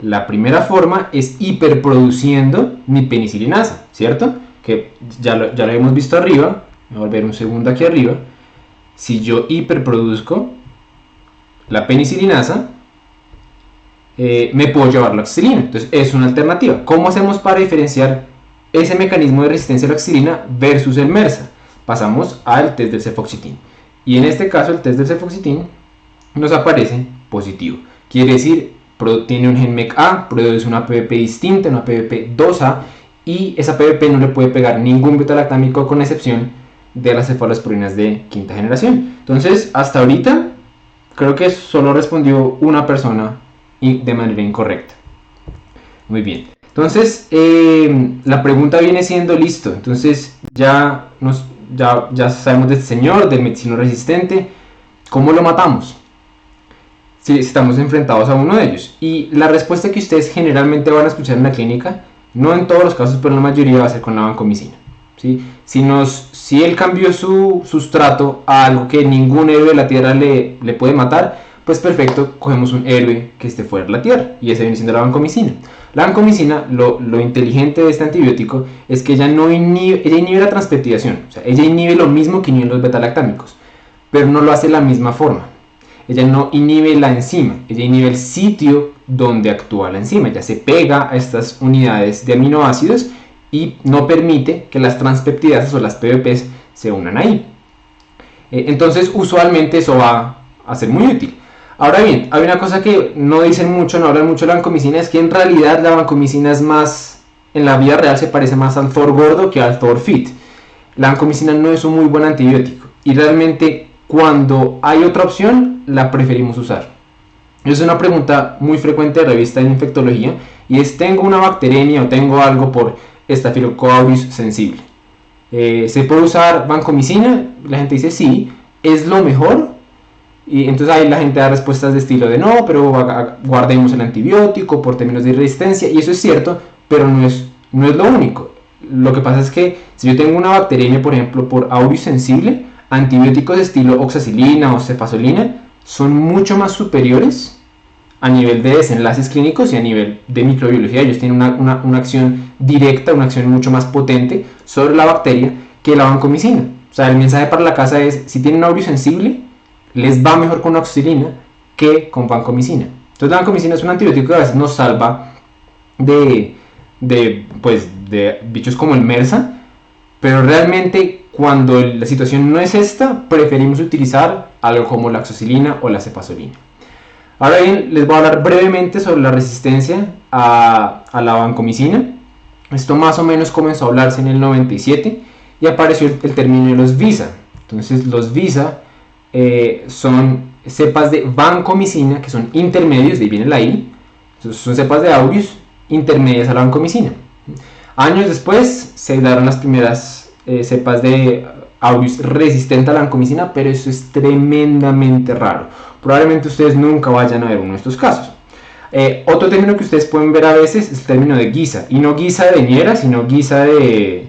La primera forma es hiperproduciendo mi penicilinasa, ¿cierto? Que ya lo hemos visto arriba. Voy a volver un segundo aquí arriba. Si yo hiperproduzco la penicilinasa, me puedo llevar la oxacilina. Entonces es una alternativa. ¿Cómo hacemos para diferenciar ese mecanismo de resistencia a la oxacilina versus el MERSA? Pasamos al test del cefoxitin. Y en este caso el test del cefoxitin nos aparece positivo. Quiere decir, tiene un gen MECA, produce una PVP distinta, una PVP 2A, y esa PVP no le puede pegar ningún beta-lactámico con excepción de las cefalosporinas de quinta generación. Entonces, hasta ahorita, creo que solo respondió una persona de manera incorrecta. Muy bien. Entonces, la pregunta viene siendo listo. Entonces, ya sabemos de este señor, del medicino resistente. ¿Cómo lo matamos? Si estamos enfrentados a uno de ellos. Y la respuesta que ustedes generalmente van a escuchar en la clínica, no en todos los casos, pero en la mayoría, va a ser con la vancomicina. ¿Sí? Si él cambió su sustrato a algo que ningún héroe de la tierra le puede matar, pues perfecto, cogemos un héroe que esté fuera de la tierra, y ese viene siendo la vancomicina. La vancomicina, lo inteligente de este antibiótico es que ella inhibe la transpeptidación. O sea, ella inhibe lo mismo que inhibe los beta-lactámicos, pero no lo hace de la misma forma. Ella no inhibe la enzima, ella inhibe el sitio donde actúa la enzima. Ella se pega a estas unidades de aminoácidos y no permite que las transpeptidasas o las PVPs se unan ahí. Entonces usualmente eso va a ser muy útil. Ahora bien, hay una cosa que no dicen mucho, no hablan mucho de la vancomicina, es que en realidad la vancomicina es más, en la vida real se parece más al Thor gordo que al Thor fit. La vancomicina no es un muy buen antibiótico y realmente cuando hay otra opción la preferimos usar. Es una pregunta muy frecuente de revista en infectología y es: ¿tengo una bacteremia o tengo algo por Staphylococcus aureus sensible? ¿Se puede usar vancomicina? La gente dice sí, ¿es lo mejor? Y entonces ahí la gente da respuestas de estilo de no, pero guardemos el antibiótico por términos de resistencia, y eso es cierto, pero no es lo único. Lo que pasa es que si yo tengo una bacteremia, por ejemplo, por aureus sensible, antibióticos de estilo oxacilina o cefazolina son mucho más superiores a nivel de desenlaces clínicos y a nivel de microbiología. Ellos tienen una acción directa, una acción mucho más potente sobre la bacteria que la vancomicina. O sea, el mensaje para la casa es: si tienen aureus sensible, les va mejor con oxacilina que con vancomicina. Entonces la vancomicina es un antibiótico que a veces nos salva de bichos como el MRSA, pero realmente cuando la situación no es esta, preferimos utilizar algo como la oxacilina o la cefazolina. Ahora bien, les voy a hablar brevemente sobre la resistencia a la vancomicina. Esto más o menos comenzó a hablarse en el 97 y apareció el término de los VISA. Entonces los VISA son cepas de vancomicina que son intermedios, de ahí viene la I. Son cepas de aureus intermedias a la vancomicina. Años después se daron las primeras cepas de aureus resistentes a la vancomicina, pero eso es tremendamente raro. Probablemente ustedes nunca vayan a ver uno de estos casos. Otro término que ustedes pueden ver a veces es el término de GISA, y no GISA de Niera, sino GISA de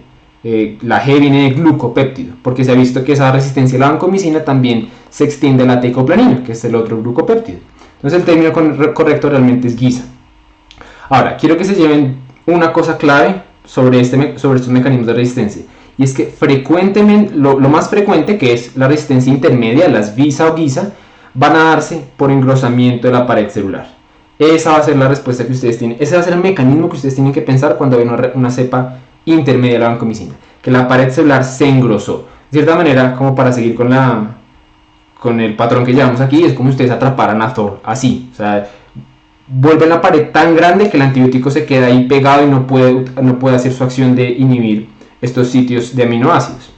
la G viene de glucopéptido, porque se ha visto que esa resistencia a la vancomicina también se extiende a la tecoplanina, que es el otro glucopéptido. Entonces el término correcto realmente es GISA. Ahora, quiero que se lleven una cosa clave sobre estos mecanismos de resistencia, y es que frecuentemente, lo más frecuente, que es la resistencia intermedia, las VISA o GISA, van a darse por engrosamiento de la pared celular. Esa va a ser la respuesta que ustedes tienen, ese va a ser el mecanismo que ustedes tienen que pensar cuando ven una cepa intermedia de la vancomicina, que la pared celular se engrosó. De cierta manera, como para seguir con el patrón que llevamos aquí, es como si ustedes atraparan a Thor, así, o sea, vuelven la pared tan grande que el antibiótico se queda ahí pegado y no puede hacer su acción de inhibir estos sitios de aminoácidos.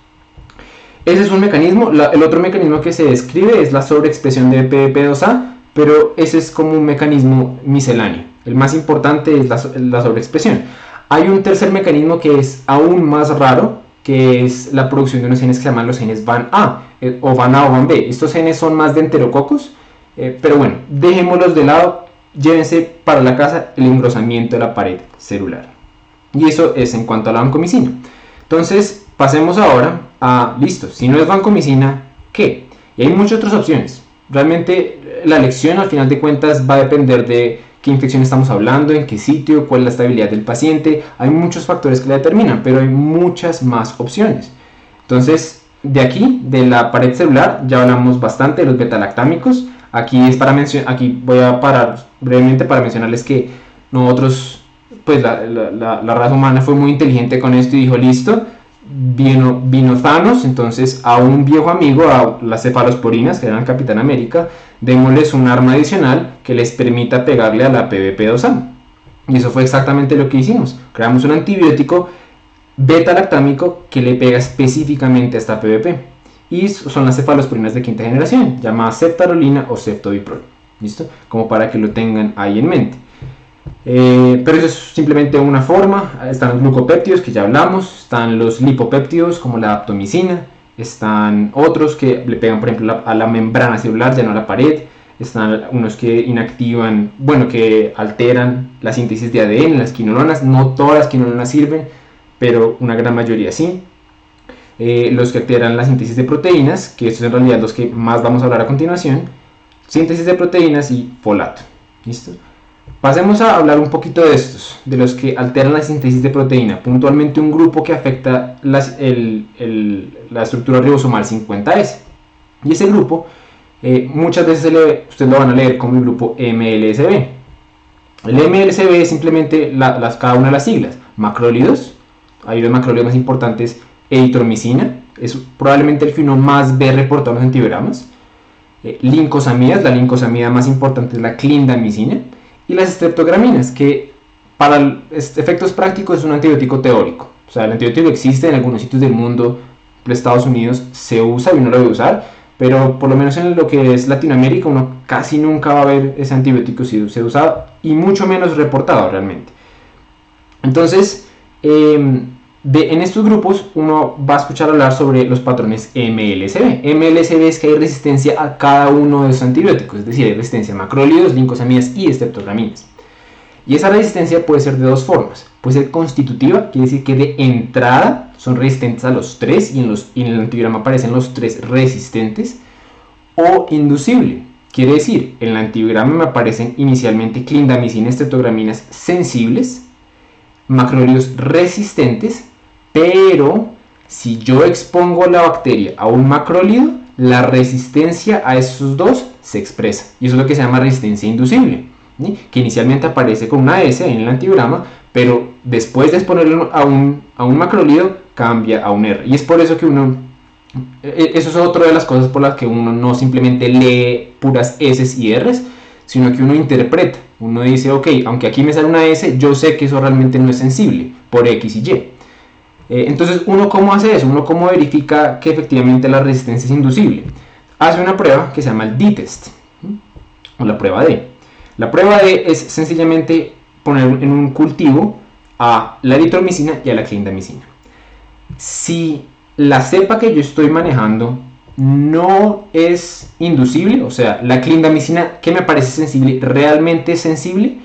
Ese es un mecanismo. El otro mecanismo que se describe es la sobreexpresión de PDP2A, pero ese es como un mecanismo misceláneo. El más importante es la sobreexpresión. Hay un tercer mecanismo que es aún más raro, que es la producción de unos genes que se llaman los genes VAN-A, o VAN-A o VAN-B. Estos genes son más de enterococos, pero bueno, dejémoslos de lado. Llévense para la casa el engrosamiento de la pared celular. Y eso es en cuanto a la vancomicina. Entonces, pasemos ahora a, listo, si no es vancomicina, ¿qué? Y hay muchas otras opciones. Realmente la elección al final de cuentas va a depender de qué infección estamos hablando, en qué sitio, cuál es la estabilidad del paciente. Hay muchos factores que la determinan, pero hay muchas más opciones. Entonces, de aquí, de la pared celular, ya hablamos bastante de los betalactámicos. Aquí voy a parar brevemente para mencionarles que nosotros, pues la raza humana fue muy inteligente con esto y dijo: listo, vino Thanos, entonces a un viejo amigo, a las cefalosporinas, que eran Capitán América, démosles un arma adicional que les permita pegarle a la PDP2A. Y eso fue exactamente lo que hicimos. Creamos un antibiótico beta-lactámico que le pega específicamente a esta PDP. Y son las cefalosporinas de quinta generación, llamadas ceftarolina o ceftobiprol. ¿Listo? Como para que lo tengan ahí en mente. Pero eso es simplemente una forma. Están los glucopéptidos, que ya hablamos. Están los lipopéptidos, como la aptomicina. Están otros que le pegan, por ejemplo, a la membrana celular, ya no a la pared. Están unos que inactivan, que alteran la síntesis de ADN, las quinolonas. No todas las quinolonas sirven, pero una gran mayoría sí. Los que alteran la síntesis de proteínas, que estos en realidad los que más vamos a hablar a continuación. Síntesis de proteínas y folato. ¿Listo? Pasemos a hablar un poquito de estos, de los que alteran la síntesis de proteína, puntualmente un grupo que afecta la estructura ribosomal 50S. Y ese grupo, muchas veces ustedes lo van a leer como el grupo MLSB. El MLSB es simplemente cada una de las siglas. Macrólidos, hay los macrólidos más importantes: eritromicina, es probablemente el que uno más ve reportado en los antibiogramas. Lincosamidas, la lincosamida más importante es la clindamicina, y las streptograminas, que para efectos prácticos es un antibiótico teórico. O sea, el antibiótico existe en algunos sitios del mundo, en Estados Unidos se usa y uno lo debe usar, pero por lo menos en lo que es Latinoamérica uno casi nunca va a ver ese antibiótico si se usa, y mucho menos reportado realmente. Entonces, en estos grupos uno va a escuchar hablar sobre los patrones MLSB. MLSB es que hay resistencia a cada uno de esos antibióticos, es decir, hay resistencia a macrólidos, lincosamidas y streptograminas. Y esa resistencia puede ser de dos formas. Puede ser constitutiva, quiere decir que de entrada son resistentes a los tres y en el antibiograma aparecen los tres resistentes. O inducible, quiere decir, en el antibiograma me aparecen inicialmente clindamicina y streptograminas sensibles, macrólidos resistentes, pero si yo expongo la bacteria a un macrólido, la resistencia a esos dos se expresa. Y eso es lo que se llama resistencia inducible, ¿sí? Que inicialmente aparece con una S en el antibiograma, pero después de exponerlo a un macrólido cambia a un R. Y es por eso que eso es otra de las cosas por las que uno no simplemente lee puras S y Rs, sino que uno interpreta. Uno dice, ok, aunque aquí me sale una S, yo sé que eso realmente no es sensible por X y Y. Entonces, ¿uno cómo hace eso? ¿Uno cómo verifica que efectivamente la resistencia es inducible? Hace una prueba que se llama el D-test, o la prueba D. La prueba D es sencillamente poner en un cultivo a la eritromicina y a la clindamicina. Si la cepa que yo estoy manejando no es inducible, o sea, la clindamicina que me parece sensible realmente es sensible,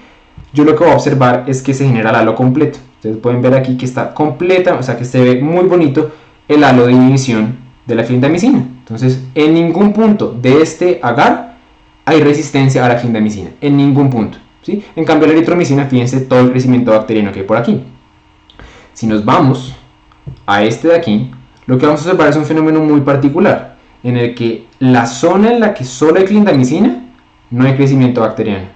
yo lo que voy a observar es que se genera el halo completo. Ustedes pueden ver aquí que está completa, o sea que se ve muy bonito el halo de inhibición de la clindamicina. Entonces, en ningún punto de este agar hay resistencia a la clindamicina, en ningún punto, ¿sí? En cambio, la eritromicina, fíjense todo el crecimiento bacteriano que hay por aquí. Si nos vamos a este de aquí, lo que vamos a observar es un fenómeno muy particular, en el que la zona en la que solo hay clindamicina, no hay crecimiento bacteriano.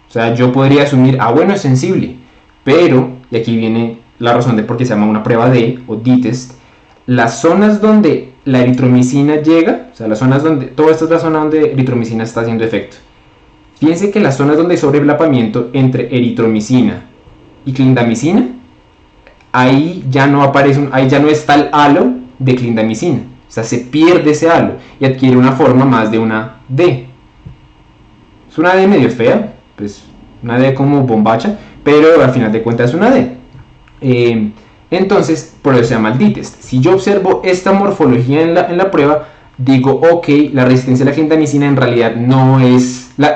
O sea, yo podría asumir, bueno, es sensible, pero, y aquí viene la razón de por qué se llama una prueba D o D-test, las zonas donde la eritromicina llega, o sea, las zonas donde, toda esta es la zona donde eritromicina está haciendo efecto. Fíjense que las zonas donde hay sobreplapamiento entre eritromicina y clindamicina, ahí ya no aparece, ahí ya no está el halo de clindamicina. O sea, se pierde ese halo y adquiere una forma más de una D. Es una D medio fea, pues una D como bombacha, pero al final de cuentas es una D. Entonces, por eso se llama el D-test. Si yo observo esta morfología en la prueba, digo, ok, la resistencia a la clindamicina en realidad no es, la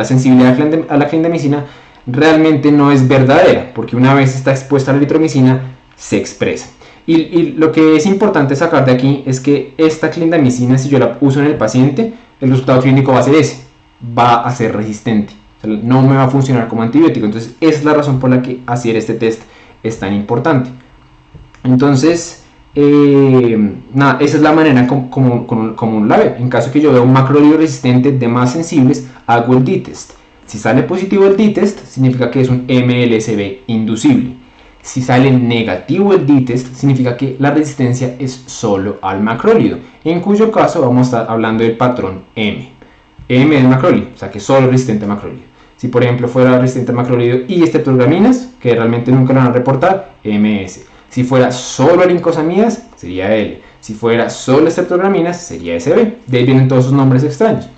sensibilidad a la clindamicina realmente no es verdadera, porque una vez está expuesta a la eritromicina, se expresa. Y lo que es importante sacar de aquí es que esta clindamicina, si yo la uso en el paciente, el resultado clínico va a ser ese, va a ser resistente, o sea, no me va a funcionar como antibiótico. Entonces esa es la razón por la que hacer este test es tan importante. Entonces, esa es la manera como la ve. En caso que yo vea un macrólido resistente de más sensibles, hago el D-test. Si sale positivo el D-test, significa que es un MLSB inducible. Si sale negativo el D-test, significa que la resistencia es solo al macrólido, en cuyo caso vamos a estar hablando del patrón M. M es macrólido, o sea que solo resistente a macrólido. Si por ejemplo fuera resistente a macrólido y streptograminas, que realmente nunca lo van a reportar, MS. Si fuera solo lincosamidas, sería L. Si fuera solo streptograminas, sería SB. De ahí vienen todos esos nombres extraños.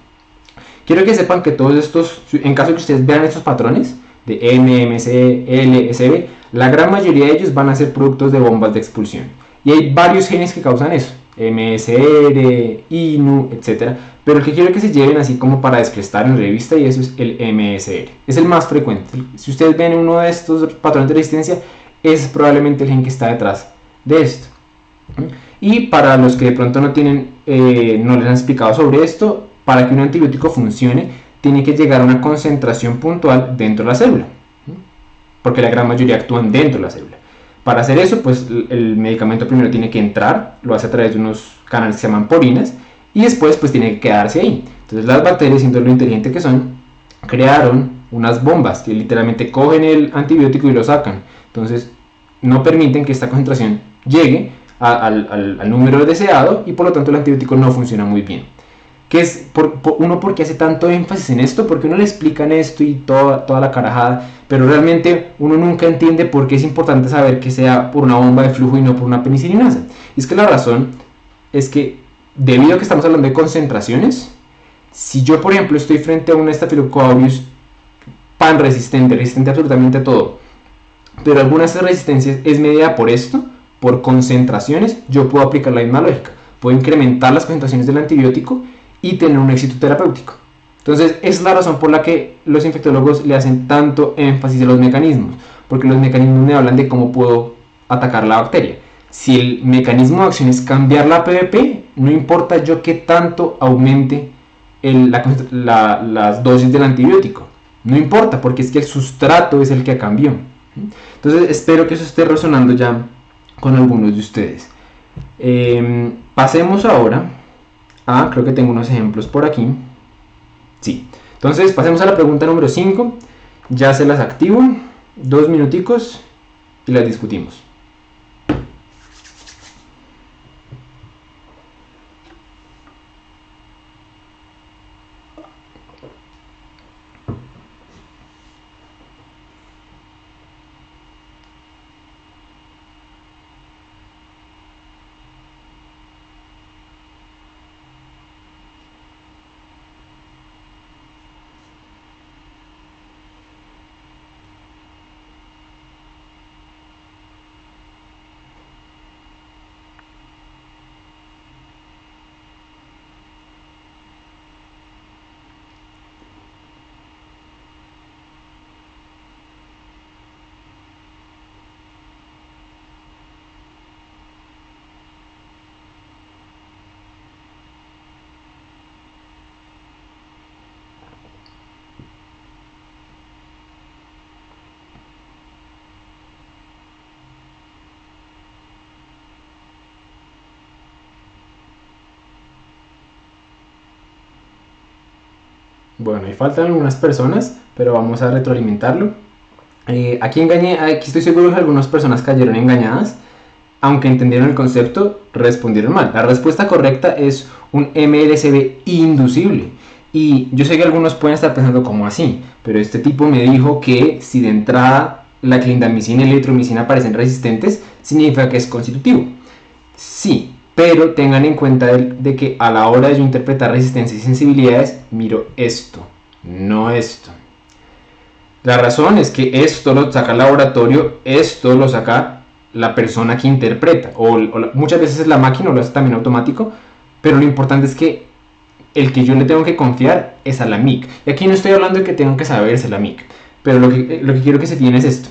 Quiero que sepan que todos estos, en caso de que ustedes vean estos patrones de M, MC, L, SB, la gran mayoría de ellos van a ser productos de bombas de expulsión. Y hay varios genes que causan eso, MSR, INU, etc. Pero el que quiero que se lleven así como para descrestar en revista, y eso es el MSR. Es el más frecuente. Si ustedes ven uno de estos patrones de resistencia, es probablemente el gen que está detrás de esto. Y para los que de pronto no les han explicado sobre esto, para que un antibiótico funcione, tiene que llegar a una concentración puntual dentro de la célula, porque la gran mayoría actúan dentro de la célula. Para hacer eso, pues el medicamento primero tiene que entrar, lo hace a través de unos canales que se llaman porinas, y después pues tiene que quedarse ahí. Entonces las bacterias, siendo lo inteligente que son, crearon unas bombas que literalmente cogen el antibiótico y lo sacan. Entonces no permiten que esta concentración llegue al número deseado y por lo tanto el antibiótico no funciona muy bien. Que es uno porque hace tanto énfasis en esto, porque uno le explican esto y toda la carajada, pero realmente uno nunca entiende por qué es importante saber que sea por una bomba de flujo y no por una penicilinasa. Y es que la razón es que debido a que estamos hablando de concentraciones, si yo por ejemplo estoy frente a un Staphylococcus aureus pan resistente absolutamente a todo, pero alguna de esas resistencias es medida por esto, por concentraciones, yo puedo aplicar la misma lógica, puedo incrementar las concentraciones del antibiótico y tener un éxito terapéutico. Entonces es la razón por la que los infectólogos le hacen tanto énfasis a los mecanismos, porque los mecanismos me hablan de cómo puedo atacar la bacteria. Si el mecanismo de acción es cambiar la PVP, no importa yo qué tanto aumente las dosis del antibiótico, no importa, porque es que el sustrato es el que cambió. Entonces espero que eso esté resonando ya con algunos de ustedes. Pasemos ahora creo que tengo unos ejemplos por aquí. Sí, entonces pasemos a la pregunta número 5. Ya se las activo, 2 minuticos y las discutimos. Bueno, ahí faltan algunas personas, pero vamos a retroalimentarlo. Aquí estoy seguro que algunas personas cayeron engañadas, aunque entendieron el concepto, respondieron mal. La respuesta correcta es un MLSB inducible. Y yo sé que algunos pueden estar pensando como así, pero este tipo me dijo que si de entrada la clindamicina y la eritromicina parecen resistentes, significa que es constitutivo. Sí, pero tengan en cuenta de que a la hora de yo interpretar resistencias y sensibilidades, miro esto, no esto. La razón es que esto lo saca el laboratorio, esto lo saca la persona que interpreta, muchas veces es la máquina o lo hace también automático, pero lo importante es que el que yo le tengo que confiar es a la MIC. Y aquí no estoy hablando de que tengan que saberse la MIC, pero lo que quiero que se fijen es esto.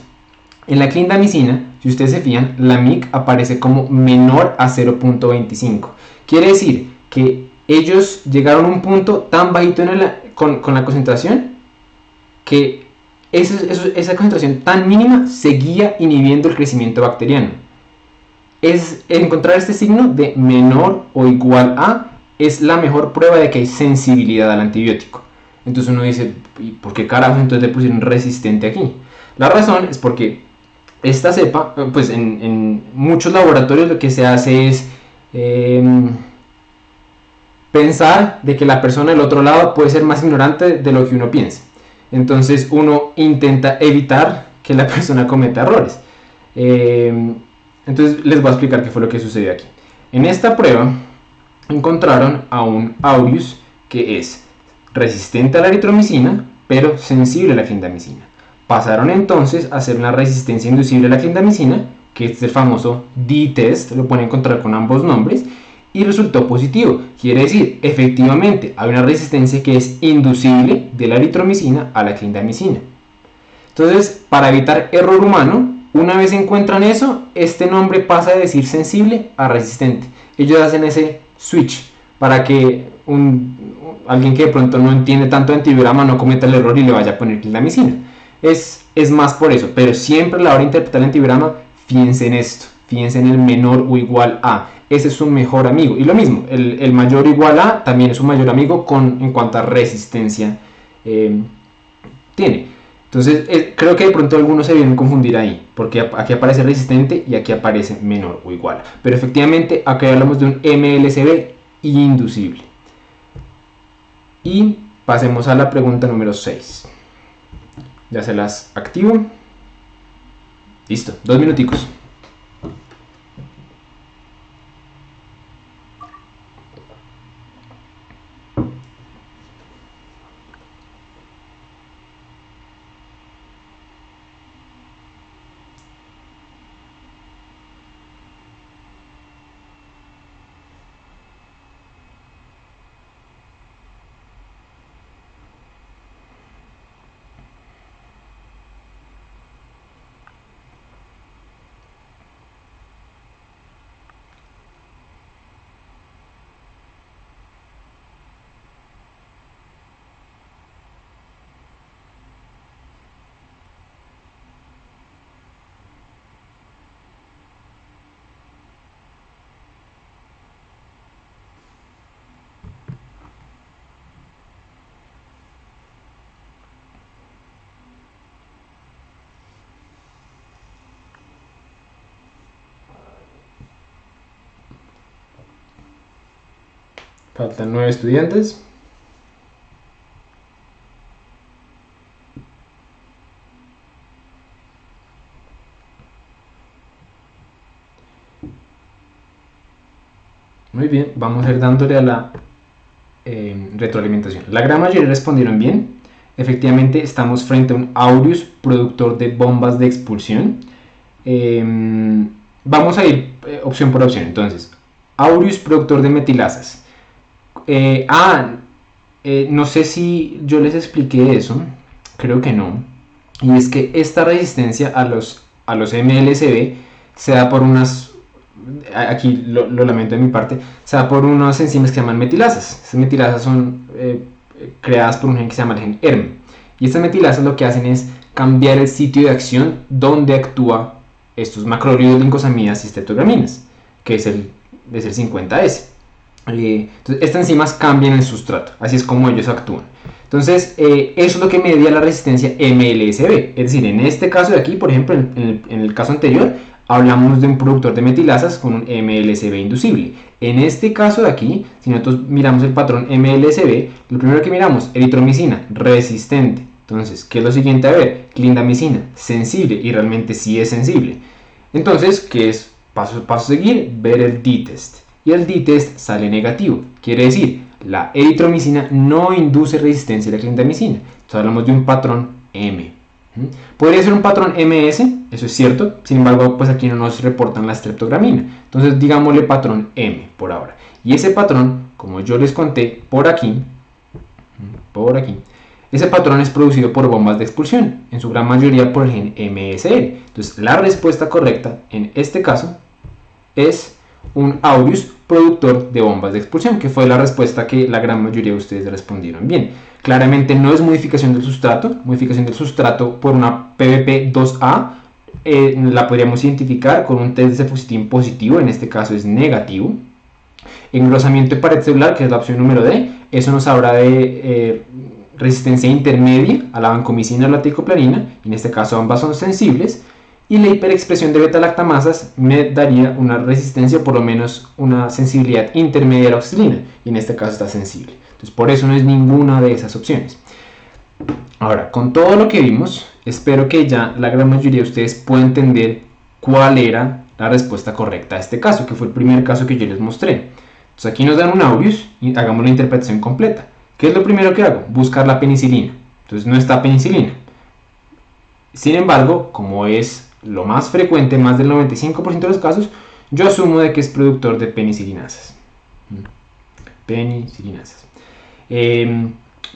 En la clindamicina, si ustedes se fijan, la MIC aparece como menor a 0.25. Quiere decir que ellos llegaron a un punto tan bajito con la concentración que esa concentración tan mínima seguía inhibiendo el crecimiento bacteriano. Encontrar este signo de menor o igual a es la mejor prueba de que hay sensibilidad al antibiótico. Entonces uno dice, ¿y por qué carajo entonces le pusieron resistente aquí? La razón es porque esta cepa, pues en muchos laboratorios lo que se hace es pensar de que la persona del otro lado puede ser más ignorante de lo que uno piensa. Entonces uno intenta evitar que la persona cometa errores. Entonces les voy a explicar qué fue lo que sucedió aquí. En esta prueba encontraron a un aureus que es resistente a la eritromicina, pero sensible a la clindamicina. Pasaron entonces a hacer una resistencia inducible a la clindamicina, que es el famoso D-test, lo pueden encontrar con ambos nombres, y resultó positivo. Quiere decir, efectivamente, hay una resistencia que es inducible de la eritromicina a la clindamicina. Entonces, para evitar error humano, una vez encuentran eso, este nombre pasa de decir sensible a resistente. Ellos hacen ese switch para que alguien que de pronto no entiende tanto de antibiograma no cometa el error y le vaya a poner clindamicina. Es más por eso, pero siempre a la hora de interpretar el antibiograma, fíjense en esto, fíjense en el menor o igual a. Ese es su mejor amigo. Y lo mismo, el mayor o igual a también es su mayor amigo en cuanto a resistencia tiene. Entonces, creo que de pronto algunos se vienen a confundir ahí, porque aquí aparece resistente y aquí aparece menor o igual. Pero efectivamente, acá hablamos de un MLCB inducible. Y pasemos a la pregunta número 6. Ya se las activo. Listo, 2 minuticos. Faltan 9 estudiantes. Muy bien, vamos a ir dándole a la retroalimentación. La gran mayoría respondieron bien. Efectivamente, estamos frente a un Aureus productor de bombas de expulsión. Vamos a ir opción por opción. Entonces, Aureus productor de metilasas. No sé si yo les expliqué eso. Creo que no. Y es que esta resistencia a los MLCB se da por unas, aquí lo lamento de mi parte, se da por unas enzimas que se llaman metilasas. Estas metilasas son creadas por un gen que se llama el gen ERM. Y estas metilasas lo que hacen es cambiar el sitio de acción donde actúa estos macrólidos, lincosamidas y streptograminas, que es el 50S. Entonces, estas enzimas cambian el sustrato, así es como ellos actúan. Entonces, eso es lo que medía la resistencia MLSB. Es decir, en este caso de aquí, por ejemplo, en el caso anterior, hablamos de un productor de metilasas con un MLSB inducible. En este caso de aquí, si nosotros miramos el patrón MLSB, lo primero que miramos, eritromicina, resistente. Entonces, ¿qué es lo siguiente a ver? Clindamicina, sensible, y realmente sí es sensible. Entonces, ¿qué es paso a seguir? Ver el D-test. Y el D-test sale negativo. Quiere decir, la eritromicina no induce resistencia a la clindamicina. Entonces hablamos de un patrón M. Podría ser un patrón MS, eso es cierto. Sin embargo, pues aquí no nos reportan la streptogramina. Entonces digámosle patrón M por ahora. Y ese patrón, como yo les conté, por aquí, ese patrón es producido por bombas de expulsión, en su gran mayoría por el gen MSL. Entonces la respuesta correcta en este caso es un Aureus productor de bombas de expulsión, que fue la respuesta que la gran mayoría de ustedes respondieron bien. Claramente no es modificación del sustrato por una PBP2A, la podríamos identificar con un test de cefusitin positivo, en este caso es negativo. Engrosamiento de pared celular, que es la opción número D, eso nos habla de resistencia intermedia a la vancomicina o la ticoplanina, en este caso ambas son sensibles. Y la hiperexpresión de beta-lactamasas me daría una resistencia, por lo menos una sensibilidad intermedia a la oxalina, y en este caso está sensible. Entonces, por eso no es ninguna de esas opciones. Ahora, con todo lo que vimos, espero que ya la gran mayoría de ustedes pueda entender cuál era la respuesta correcta a este caso, que fue el primer caso que yo les mostré. Entonces, aquí nos dan un Aureus y hagamos la interpretación completa. ¿Qué es lo primero que hago? Buscar la penicilina. Entonces, no está penicilina. Sin embargo, como es lo más frecuente, más del 95% de los casos, yo asumo de que es productor de penicilinasas.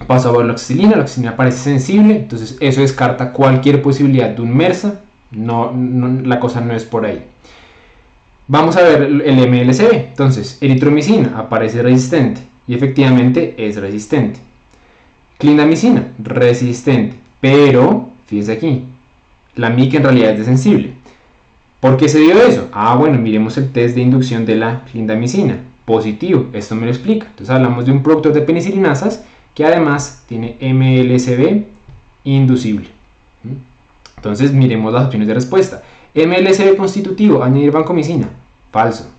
Paso a ver la oxalina parece sensible, entonces eso descarta cualquier posibilidad de un MERSA, la cosa no es por ahí. Vamos a ver el MLCB, entonces eritromicina aparece resistente, y efectivamente es resistente. Clindamicina, resistente, pero, fíjense aquí, la MIC en realidad es desensible. ¿Por qué se dio eso? Bueno, miremos el test de inducción de la clindamicina. Positivo, esto me lo explica. Entonces hablamos de un productor de penicilinasas que además tiene MLSB inducible. ¿Mm? Entonces miremos las opciones de respuesta. MLCB constitutivo, añadir vancomicina. Falso,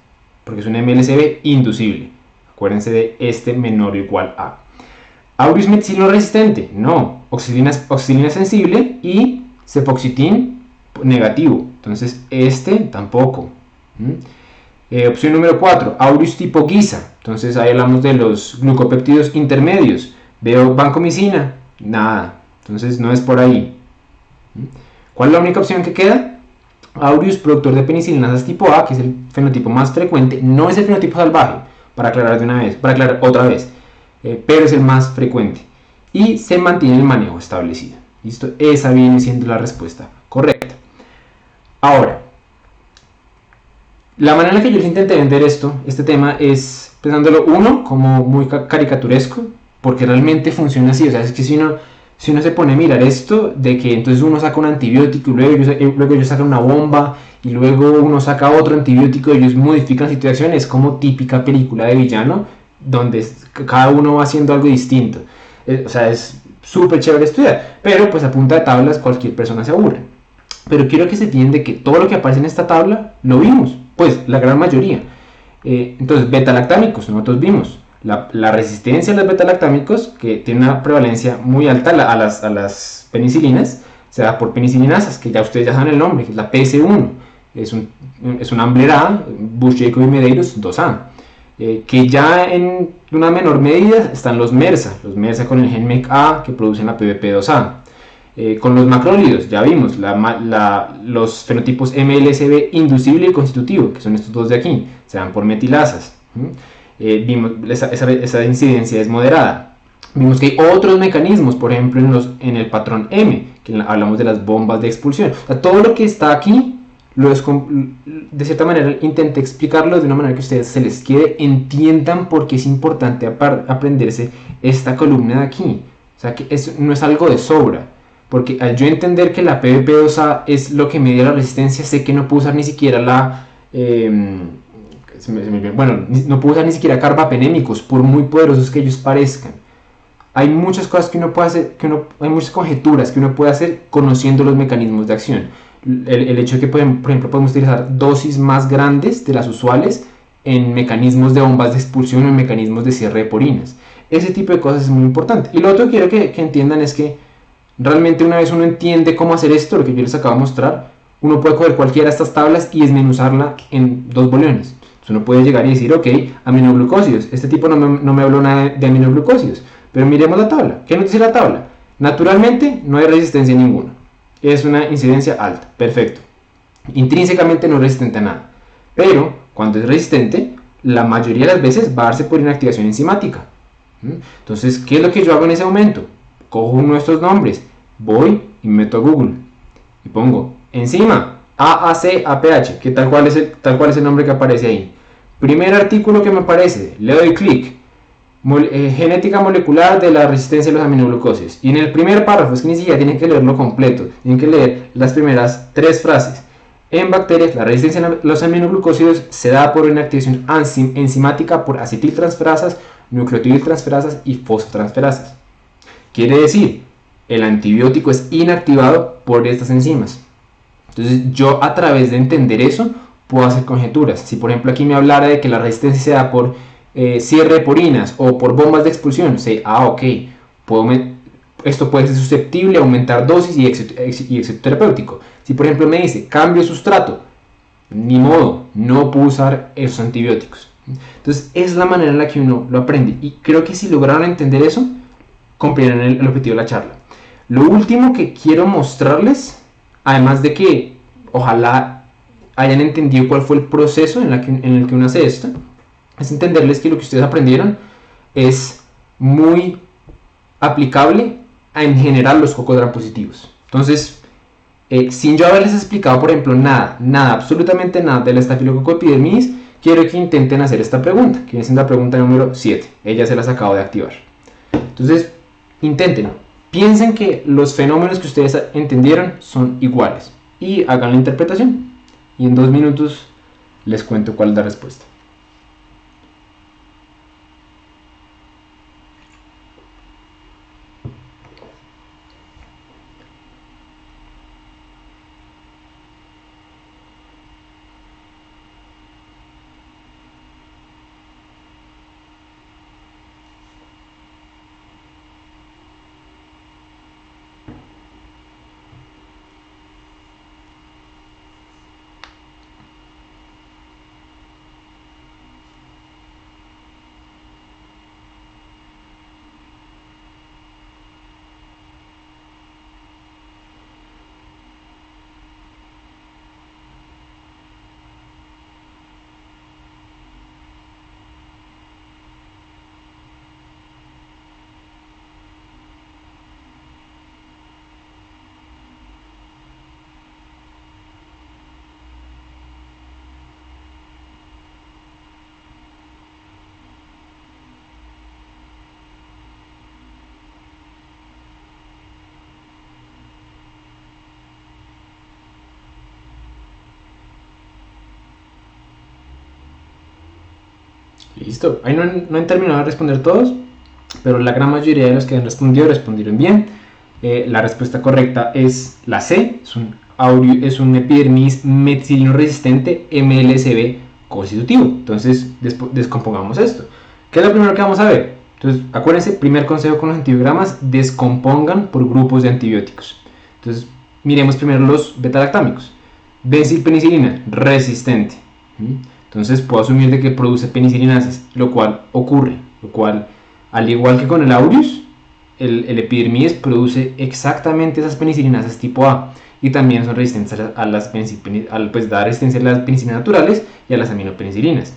porque es un MLCB inducible. Acuérdense de este menor o igual a. Aureus meticilino resistente, no. Oxilina sensible y cefoxitin negativo. Entonces este tampoco. Opción número 4, Aureus tipo Giza. Entonces ahí hablamos de los glucopéptidos intermedios. Veo vancomicina, nada. Entonces no es por ahí. ¿Cuál es la única opción que queda? Aureus productor de penicilinasas tipo A, que es el fenotipo más frecuente. No es el fenotipo salvaje, para aclarar otra vez. Pero es el más frecuente. Y se mantiene el manejo establecido. ¿Listo? Esa viene siendo la respuesta correcta. Ahora, la manera en la que yo les intenté vender este tema es pensándolo como muy caricaturesco, porque realmente funciona así. O sea, es que si uno se pone a mirar esto, de que entonces uno saca un antibiótico y luego ellos sacan una bomba y luego uno saca otro antibiótico y ellos modifican la situación, es como típica película de villano, donde cada uno va haciendo algo distinto. O sea, es súper chévere estudiar, pero pues a punta de tablas cualquier persona se aburre. Pero quiero que se entienda que todo lo que aparece en esta tabla lo vimos, pues la gran mayoría. Entonces, beta-lactámicos, nosotros vimos la resistencia a los beta-lactámicos, que tiene una prevalencia muy alta a las penicilinas, se da por penicilinasas, que ya ustedes ya saben el nombre, que es la PS1, es un Ambler A, Bush, Jacob y Medeiros 2A. Que ya en una menor medida están los MERSA con el gen MEC-A que producen la PBP2A. Con los macrólidos, ya vimos los fenotipos MLSB inducible y constitutivo, que son estos dos de aquí, se dan por metilasas. Vimos esa incidencia es moderada. Vimos que hay otros mecanismos, por ejemplo en el patrón M, que hablamos de las bombas de expulsión. O sea, todo lo que está aquí, de cierta manera intenté explicarlo de una manera que a ustedes se les quede, entiendan por qué es importante aprenderse esta columna de aquí. O sea, que no es algo de sobra. Porque al yo entender que la PBP2A es lo que mide la resistencia, sé que no puedo usar ni siquiera no puedo usar ni siquiera carbapenémicos, por muy poderosos que ellos parezcan. Hay muchas cosas que uno puede hacer, hay muchas conjeturas que uno puede hacer conociendo los mecanismos de acción. El hecho de que, por ejemplo, podemos utilizar dosis más grandes de las usuales en mecanismos de bombas de expulsión o en mecanismos de cierre de porinas. Ese tipo de cosas es muy importante. Y lo otro que quiero que entiendan es que realmente una vez uno entiende cómo hacer esto, lo que yo les acabo de mostrar, uno puede coger cualquiera de estas tablas y desmenuzarla en 2 boleones. Entonces uno puede llegar y decir, ok, aminoglucósidos. Este tipo no me habló nada de aminoglucósidos. Pero miremos la tabla. ¿Qué nos dice la tabla? Naturalmente no hay resistencia ninguna. Es una incidencia alta. Perfecto. Intrínsecamente no es resistente a nada. Pero cuando es resistente, la mayoría de las veces va a darse por inactivación enzimática. Entonces, ¿qué es lo que yo hago en ese momento? Cojo uno de estos nombres, voy y me meto a Google y pongo enzima AAC-APH, que tal cual es el nombre que aparece ahí. Primer artículo que me aparece, le doy clic, genética molecular de la resistencia a los aminoglucósidos. Y en el primer párrafo, es que ni siquiera tienen que leerlo completo, tienen que leer las primeras 3 frases. En bacterias, la resistencia a los aminoglucósidos se da por una activación enzimática por acetiltransferasas, nucleotiltransferasas y fosfotransferasas. Quiere decir, el antibiótico es inactivado por estas enzimas. Entonces yo a través de entender eso puedo hacer conjeturas. Si por ejemplo aquí me hablara de que la resistencia se da por cierre de porinas o por bombas de expulsión, sé, ok, esto puede ser susceptible a aumentar dosis y éxito terapéutico. Si por ejemplo me dice cambio de sustrato, ni modo, no puedo usar esos antibióticos. Entonces es la manera en la que uno lo aprende. Y creo que si lograron entender eso, comprenden el objetivo de la charla. Lo último que quiero mostrarles, además de que ojalá hayan entendido cuál fue el proceso en el que uno hace esto, es entenderles que lo que ustedes aprendieron es muy aplicable en general los cocos gram positivos. Entonces, sin yo haberles explicado, por ejemplo, nada, absolutamente nada del estafilococo epidermidis, quiero que intenten hacer esta pregunta, que es la pregunta número 7. Ella se las acabo de activar. Entonces, intenten, piensen que los fenómenos que ustedes entendieron son iguales y hagan la interpretación. Y en 2 minutos les cuento cuál es la respuesta. Listo. Ahí no han terminado de responder todos, pero la gran mayoría de los que han respondido respondieron bien. La respuesta correcta es la C, es un epidermis meticilino resistente MLSB constitutivo. Entonces, descompongamos esto. ¿Qué es lo primero que vamos a ver? Entonces, acuérdense, primer consejo con los antibiogramas, descompongan por grupos de antibióticos. Entonces, miremos primero los beta-lactámicos. Benzilpenicilina, resistente. Entonces, puedo asumir de que produce penicilinases, lo cual ocurre, lo cual, al igual que con el aureus, el epidermis produce exactamente esas penicilinases tipo A y también son resistentes a las pues da resistencia a las penicilinas naturales y a las aminopenicilinas.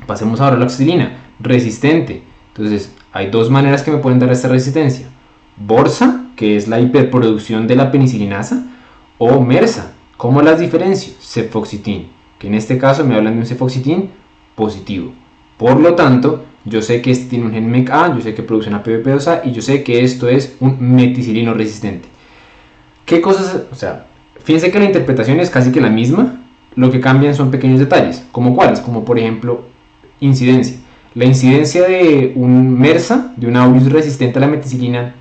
Pasemos ahora a la oxacilina, resistente. Entonces, hay dos maneras que me pueden dar esta resistencia. Borsa, que es la hiperproducción de la penicilinasa, o Mersa. ¿Cómo las diferencio? Cefoxitin, que en este caso me hablan de un cefoxitin positivo. Por lo tanto, yo sé que este tiene un gen MECA, yo sé que produce una PBP2A y yo sé que esto es un meticilino resistente. ¿Qué cosas? O sea, fíjense que la interpretación es casi que la misma, lo que cambian son pequeños detalles, como cuáles, como por ejemplo, incidencia. La incidencia de un MERSA, de un aureus resistente a la meticilina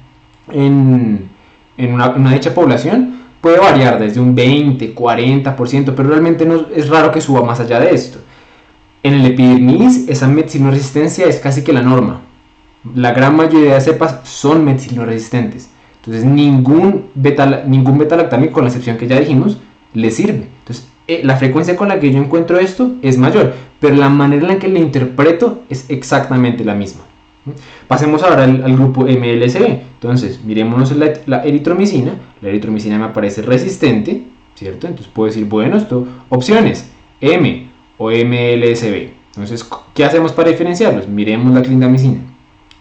en una dicha población, puede variar desde un 20, 40%, pero realmente no, es raro que suba más allá de esto. En el epidermis, esa meticilina resistencia es casi que la norma. La gran mayoría de cepas son meticilina resistentes. Entonces, ningún beta-lactámico, con la excepción que ya dijimos, le sirve. Entonces, la frecuencia con la que yo encuentro esto es mayor, pero la manera en la que lo interpreto es exactamente la misma. Pasemos ahora al grupo MLSB. Entonces, mirémonos la eritromicina. La eritromicina me aparece resistente, ¿cierto? Entonces puedo decir, bueno, esto, opciones, M o MLSB. Entonces, ¿qué hacemos para diferenciarlos? Miremos la clindamicina.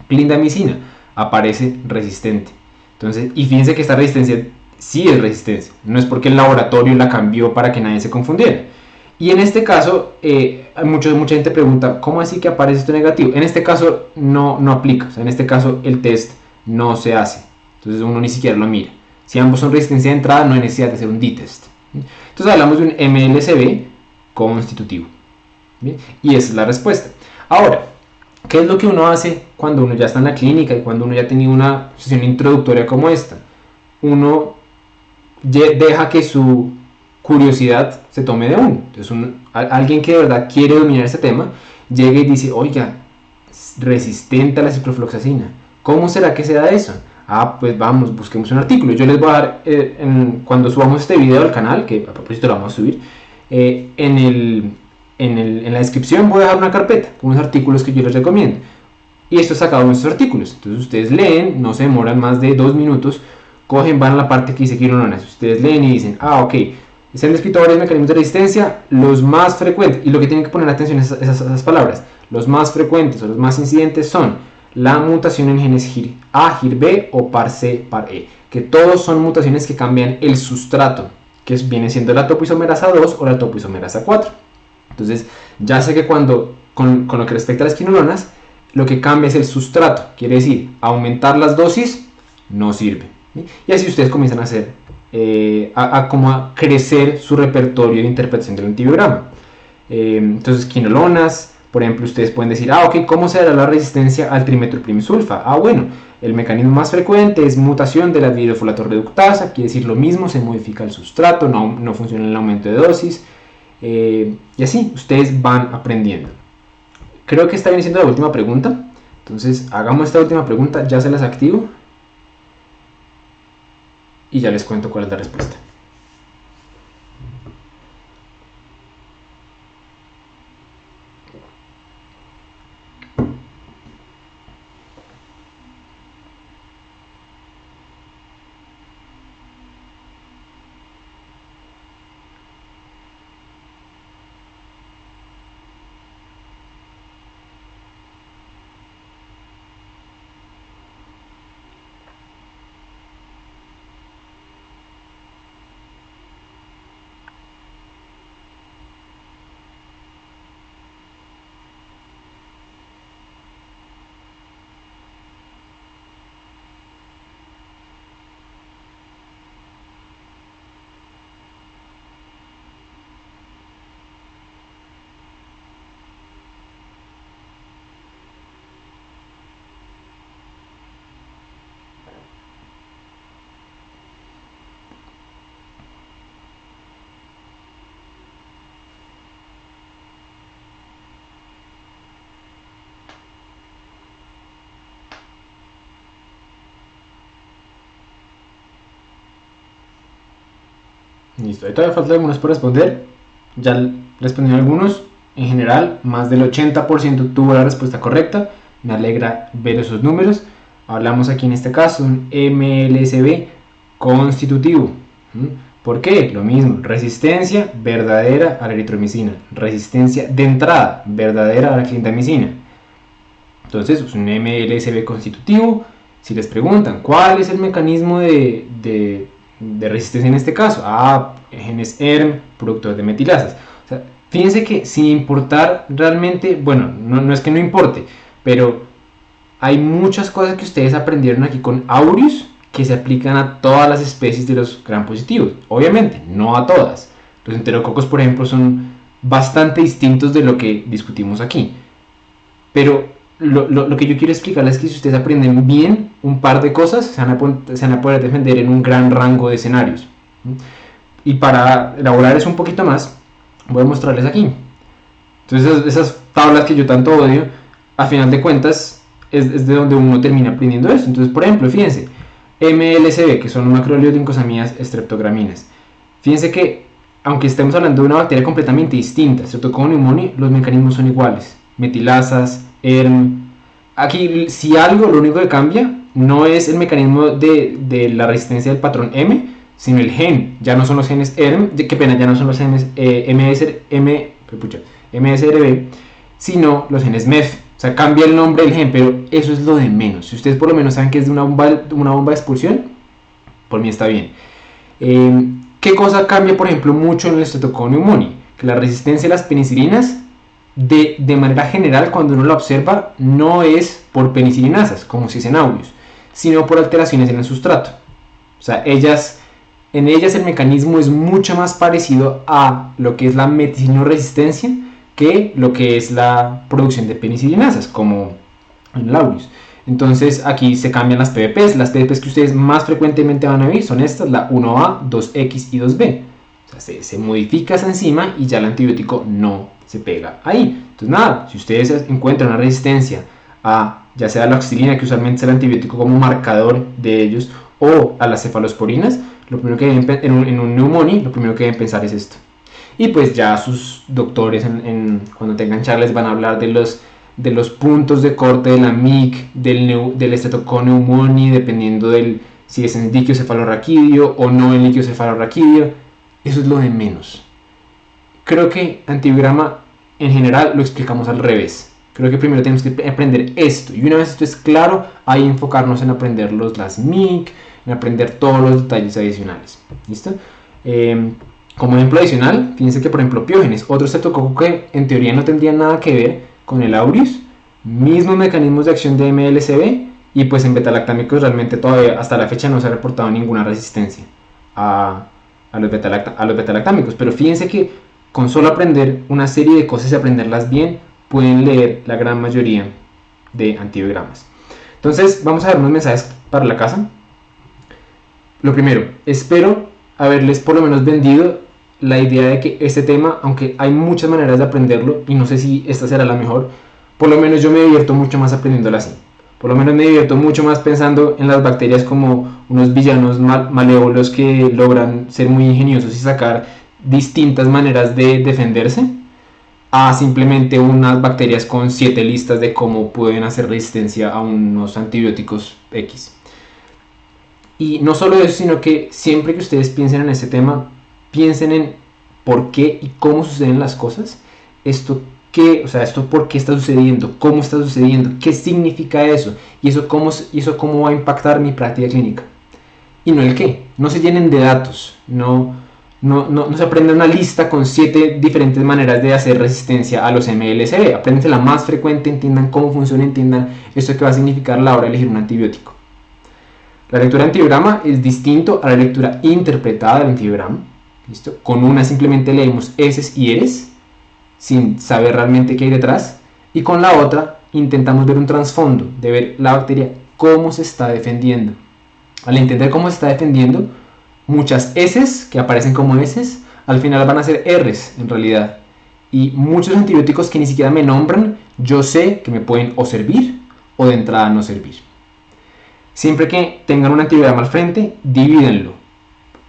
Clindamicina aparece resistente. Entonces, y fíjense que esta resistencia sí es resistencia. No es porque el laboratorio la cambió para que nadie se confundiera. Y en este caso, mucha gente pregunta, ¿cómo así que aparece esto negativo? En este caso no aplica, o sea, en este caso el test no se hace, entonces uno ni siquiera lo mira. Si ambos son resistencia de entrada, no hay necesidad de hacer un D-test. Entonces hablamos de un MLSB constitutivo. ¿Bien? Y esa es la respuesta. Ahora, ¿qué es lo que uno hace cuando uno ya está en la clínica y cuando uno ya ha tenido una sesión introductoria como esta? Uno deja que su curiosidad se tome de uno. Entonces, alguien que de verdad quiere dominar este tema, llega y dice, oiga, resistente a la ciprofloxacina, ¿cómo será que se da eso? Ah, pues vamos, busquemos un artículo. Yo les voy a dar, cuando subamos este video al canal, que a propósito lo vamos a subir, en la descripción voy a dejar una carpeta con unos artículos que yo les recomiendo. Y esto es sacado de nuestros artículos. Entonces ustedes leen, no se demoran más de 2 minutos, cogen, van a la parte que dice quinolonas. Ustedes leen y dicen, ah, ok, se han descrito varios mecanismos de resistencia, los más frecuentes, y lo que tienen que poner atención es esas palabras, los más frecuentes o los más incidentes son la mutación en genes GIR A, GIR B o par C, par E, que todos son mutaciones que cambian el sustrato, que viene siendo la topoisomerasa 2 o la topoisomerasa 4. Entonces, ya sé que con lo que respecta a las quinolonas, lo que cambia es el sustrato, quiere decir, aumentar las dosis no sirve. ¿Sí? Y así ustedes comienzan a hacer, como a crecer su repertorio de interpretación del antibiograma. Entonces, quinolonas, por ejemplo, ustedes pueden decir, ok, ¿cómo se dará la resistencia al trimetilprimsulfa? Bueno, el mecanismo más frecuente es mutación de la dihidrofolatorreductasa, quiere decir lo mismo, se modifica el sustrato, no funciona el aumento de dosis, y así ustedes van aprendiendo. Creo que está bien siendo la última pregunta, entonces hagamos esta última pregunta, ya se las activo y ya les cuento cuál es la respuesta. Listo, ahí todavía faltan algunos por responder. Ya respondieron algunos. En general, más del 80% tuvo la respuesta correcta. Me alegra ver esos números. Hablamos aquí en este caso de un MLSB constitutivo. ¿Por qué? Lo mismo, resistencia verdadera a la eritromicina, resistencia de entrada verdadera a la clindamicina. Entonces, es un MLSB constitutivo. Si les preguntan cuál es el mecanismo de resistencia en este caso, genes ERM, productores de metilasas. O sea, fíjense que sin importar realmente, bueno, no es que no importe, pero hay muchas cosas que ustedes aprendieron aquí con Aureus que se aplican a todas las especies de los gram positivos. Obviamente, no a todas. Los enterococos, por ejemplo, son bastante distintos de lo que discutimos aquí. Pero lo que yo quiero explicarles es que si ustedes aprenden bien un par de cosas, se van a poder defender en un gran rango de escenarios. Y para elaborar eso un poquito más, voy a mostrarles aquí. Entonces esas tablas que yo tanto odio, a final de cuentas, es de donde uno termina aprendiendo eso. Entonces, por ejemplo, fíjense, MLSB, que son macroliodincosamidas streptograminas. Fíjense que, aunque estemos hablando de una bacteria completamente distinta, Streptococcus pneumoniae, los mecanismos son iguales. Metilasas, ERM. Aquí, si algo, lo único que cambia no es el mecanismo de la resistencia del patrón M, sino el gen. Ya no son los genes ERM, qué pena, ya no son los genes MSRB, sino los genes MEF. O sea, cambia el nombre del gen, pero eso es lo de menos. Si ustedes por lo menos saben que es de una bomba de expulsión, por mí está bien. ¿Qué cosa cambia, por ejemplo, mucho en el Streptococcus pneumoniae? Que la resistencia a las penicilinas, de manera general, cuando uno la observa, no es por penicilinasas, como si es en Aureus, sino por alteraciones en el sustrato. O sea, en ellas el mecanismo es mucho más parecido a lo que es la meticinio-resistencia que lo que es la producción de penicilinasas, como en el Aureus. Entonces aquí se cambian las PBPs. Las PBPs que ustedes más frecuentemente van a ver son estas, la 1A, 2X y 2B. O sea, se modifica esa enzima y ya el antibiótico no se pega ahí. Entonces nada, si ustedes encuentran una resistencia a ya sea la oxilina, que usualmente es el antibiótico como marcador de ellos, o a las cefalosporinas, lo primero que deben, en un neumonía, lo primero que deben pensar es esto. Y pues ya sus doctores cuando tengan charlas van a hablar de los puntos de corte de la MIC, del Streptococcus pneumoniae, dependiendo si es en líquido cefalorraquídeo o no en líquido cefalorraquídeo. Eso es lo de menos. Creo que antibiograma en general lo explicamos al revés. Creo que primero tenemos que aprender esto. Y una vez esto es claro, ahí enfocarnos en aprender las MIC, en aprender todos los detalles adicionales. ¿Listo? Como ejemplo adicional, fíjense que por ejemplo Piógenes, otro streptococo que en teoría no tendría nada que ver con el Aureus, mismos mecanismos de acción de MLSB, y pues en betalactámicos realmente todavía hasta la fecha no se ha reportado ninguna resistencia a los betalactámicos. Pero fíjense que con solo aprender una serie de cosas y aprenderlas bien, pueden leer la gran mayoría de antibiogramas. Entonces vamos a ver unos mensajes para la casa. Lo primero, espero haberles por lo menos vendido la idea de que este tema, aunque hay muchas maneras de aprenderlo y no sé si esta será la mejor, por lo menos yo me divierto mucho más aprendiéndolo así. Por lo menos me divierto mucho más pensando en las bacterias como unos villanos malévolos que logran ser muy ingeniosos y sacar distintas maneras de defenderse, a simplemente unas bacterias con 7 listas de cómo pueden hacer resistencia a unos antibióticos X. Y no solo eso, sino que siempre que ustedes piensen en este tema, piensen en por qué y cómo suceden las cosas. Esto por qué está sucediendo, cómo está sucediendo, qué significa eso y eso cómo va a impactar mi práctica clínica. Y no el qué. No se llenen de datos, no se aprenda una lista con 7 diferentes maneras de hacer resistencia a los MLSB. Apréndanse la más frecuente, entiendan cómo funciona, entiendan esto que va a significar a la hora de elegir un antibiótico. La lectura de antibiograma es distinto a la lectura interpretada del antibiograma. ¿Listo? Con una simplemente leemos eses y eres, sin saber realmente qué hay detrás. Y con la otra intentamos ver un trasfondo, de ver la bacteria cómo se está defendiendo. Al entender cómo se está defendiendo, muchas eses que aparecen como eses, al final van a ser R's en realidad. Y muchos antibióticos que ni siquiera me nombran, yo sé que me pueden o servir o de entrada no servir. Siempre que tengan un antibiograma al frente, divídenlo.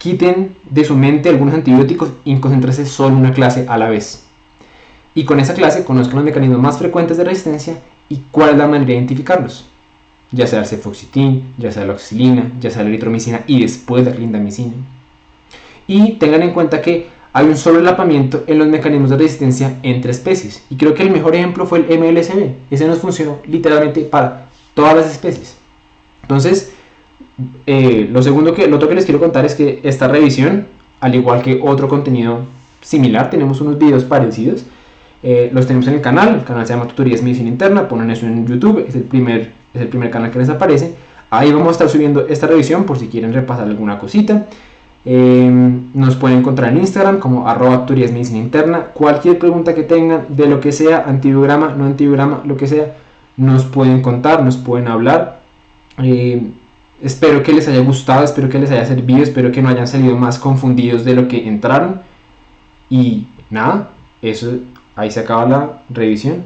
quiten de su mente algunos antibióticos y concéntrense solo en una clase a la vez. Y con esa clase conozcan los mecanismos más frecuentes de resistencia y cuál es la manera de identificarlos. Ya sea el cefoxitin, ya sea la oxicilina, ya sea la eritromicina y después la clindamicina. Y tengan en cuenta que hay un sobrelapamiento en los mecanismos de resistencia entre especies. Y creo que el mejor ejemplo fue el MLSB. Ese nos funcionó literalmente para todas las especies. Entonces, lo otro que les quiero contar es que esta revisión, al igual que otro contenido similar, tenemos unos videos parecidos. Los tenemos en el canal se llama Tutorías Medicina Interna, ponen eso en YouTube, es el primer canal que les aparece. Ahí vamos a estar subiendo esta revisión por si quieren repasar alguna cosita. Nos pueden encontrar en Instagram como @Tutorías Medicina Interna. Cualquier pregunta que tengan de lo que sea, antibiograma, no antibiograma, lo que sea, nos pueden contar, nos pueden hablar. Espero que les haya gustado, espero que les haya servido, espero que no hayan salido más confundidos de lo que entraron. Y nada, eso, ahí se acaba la revisión.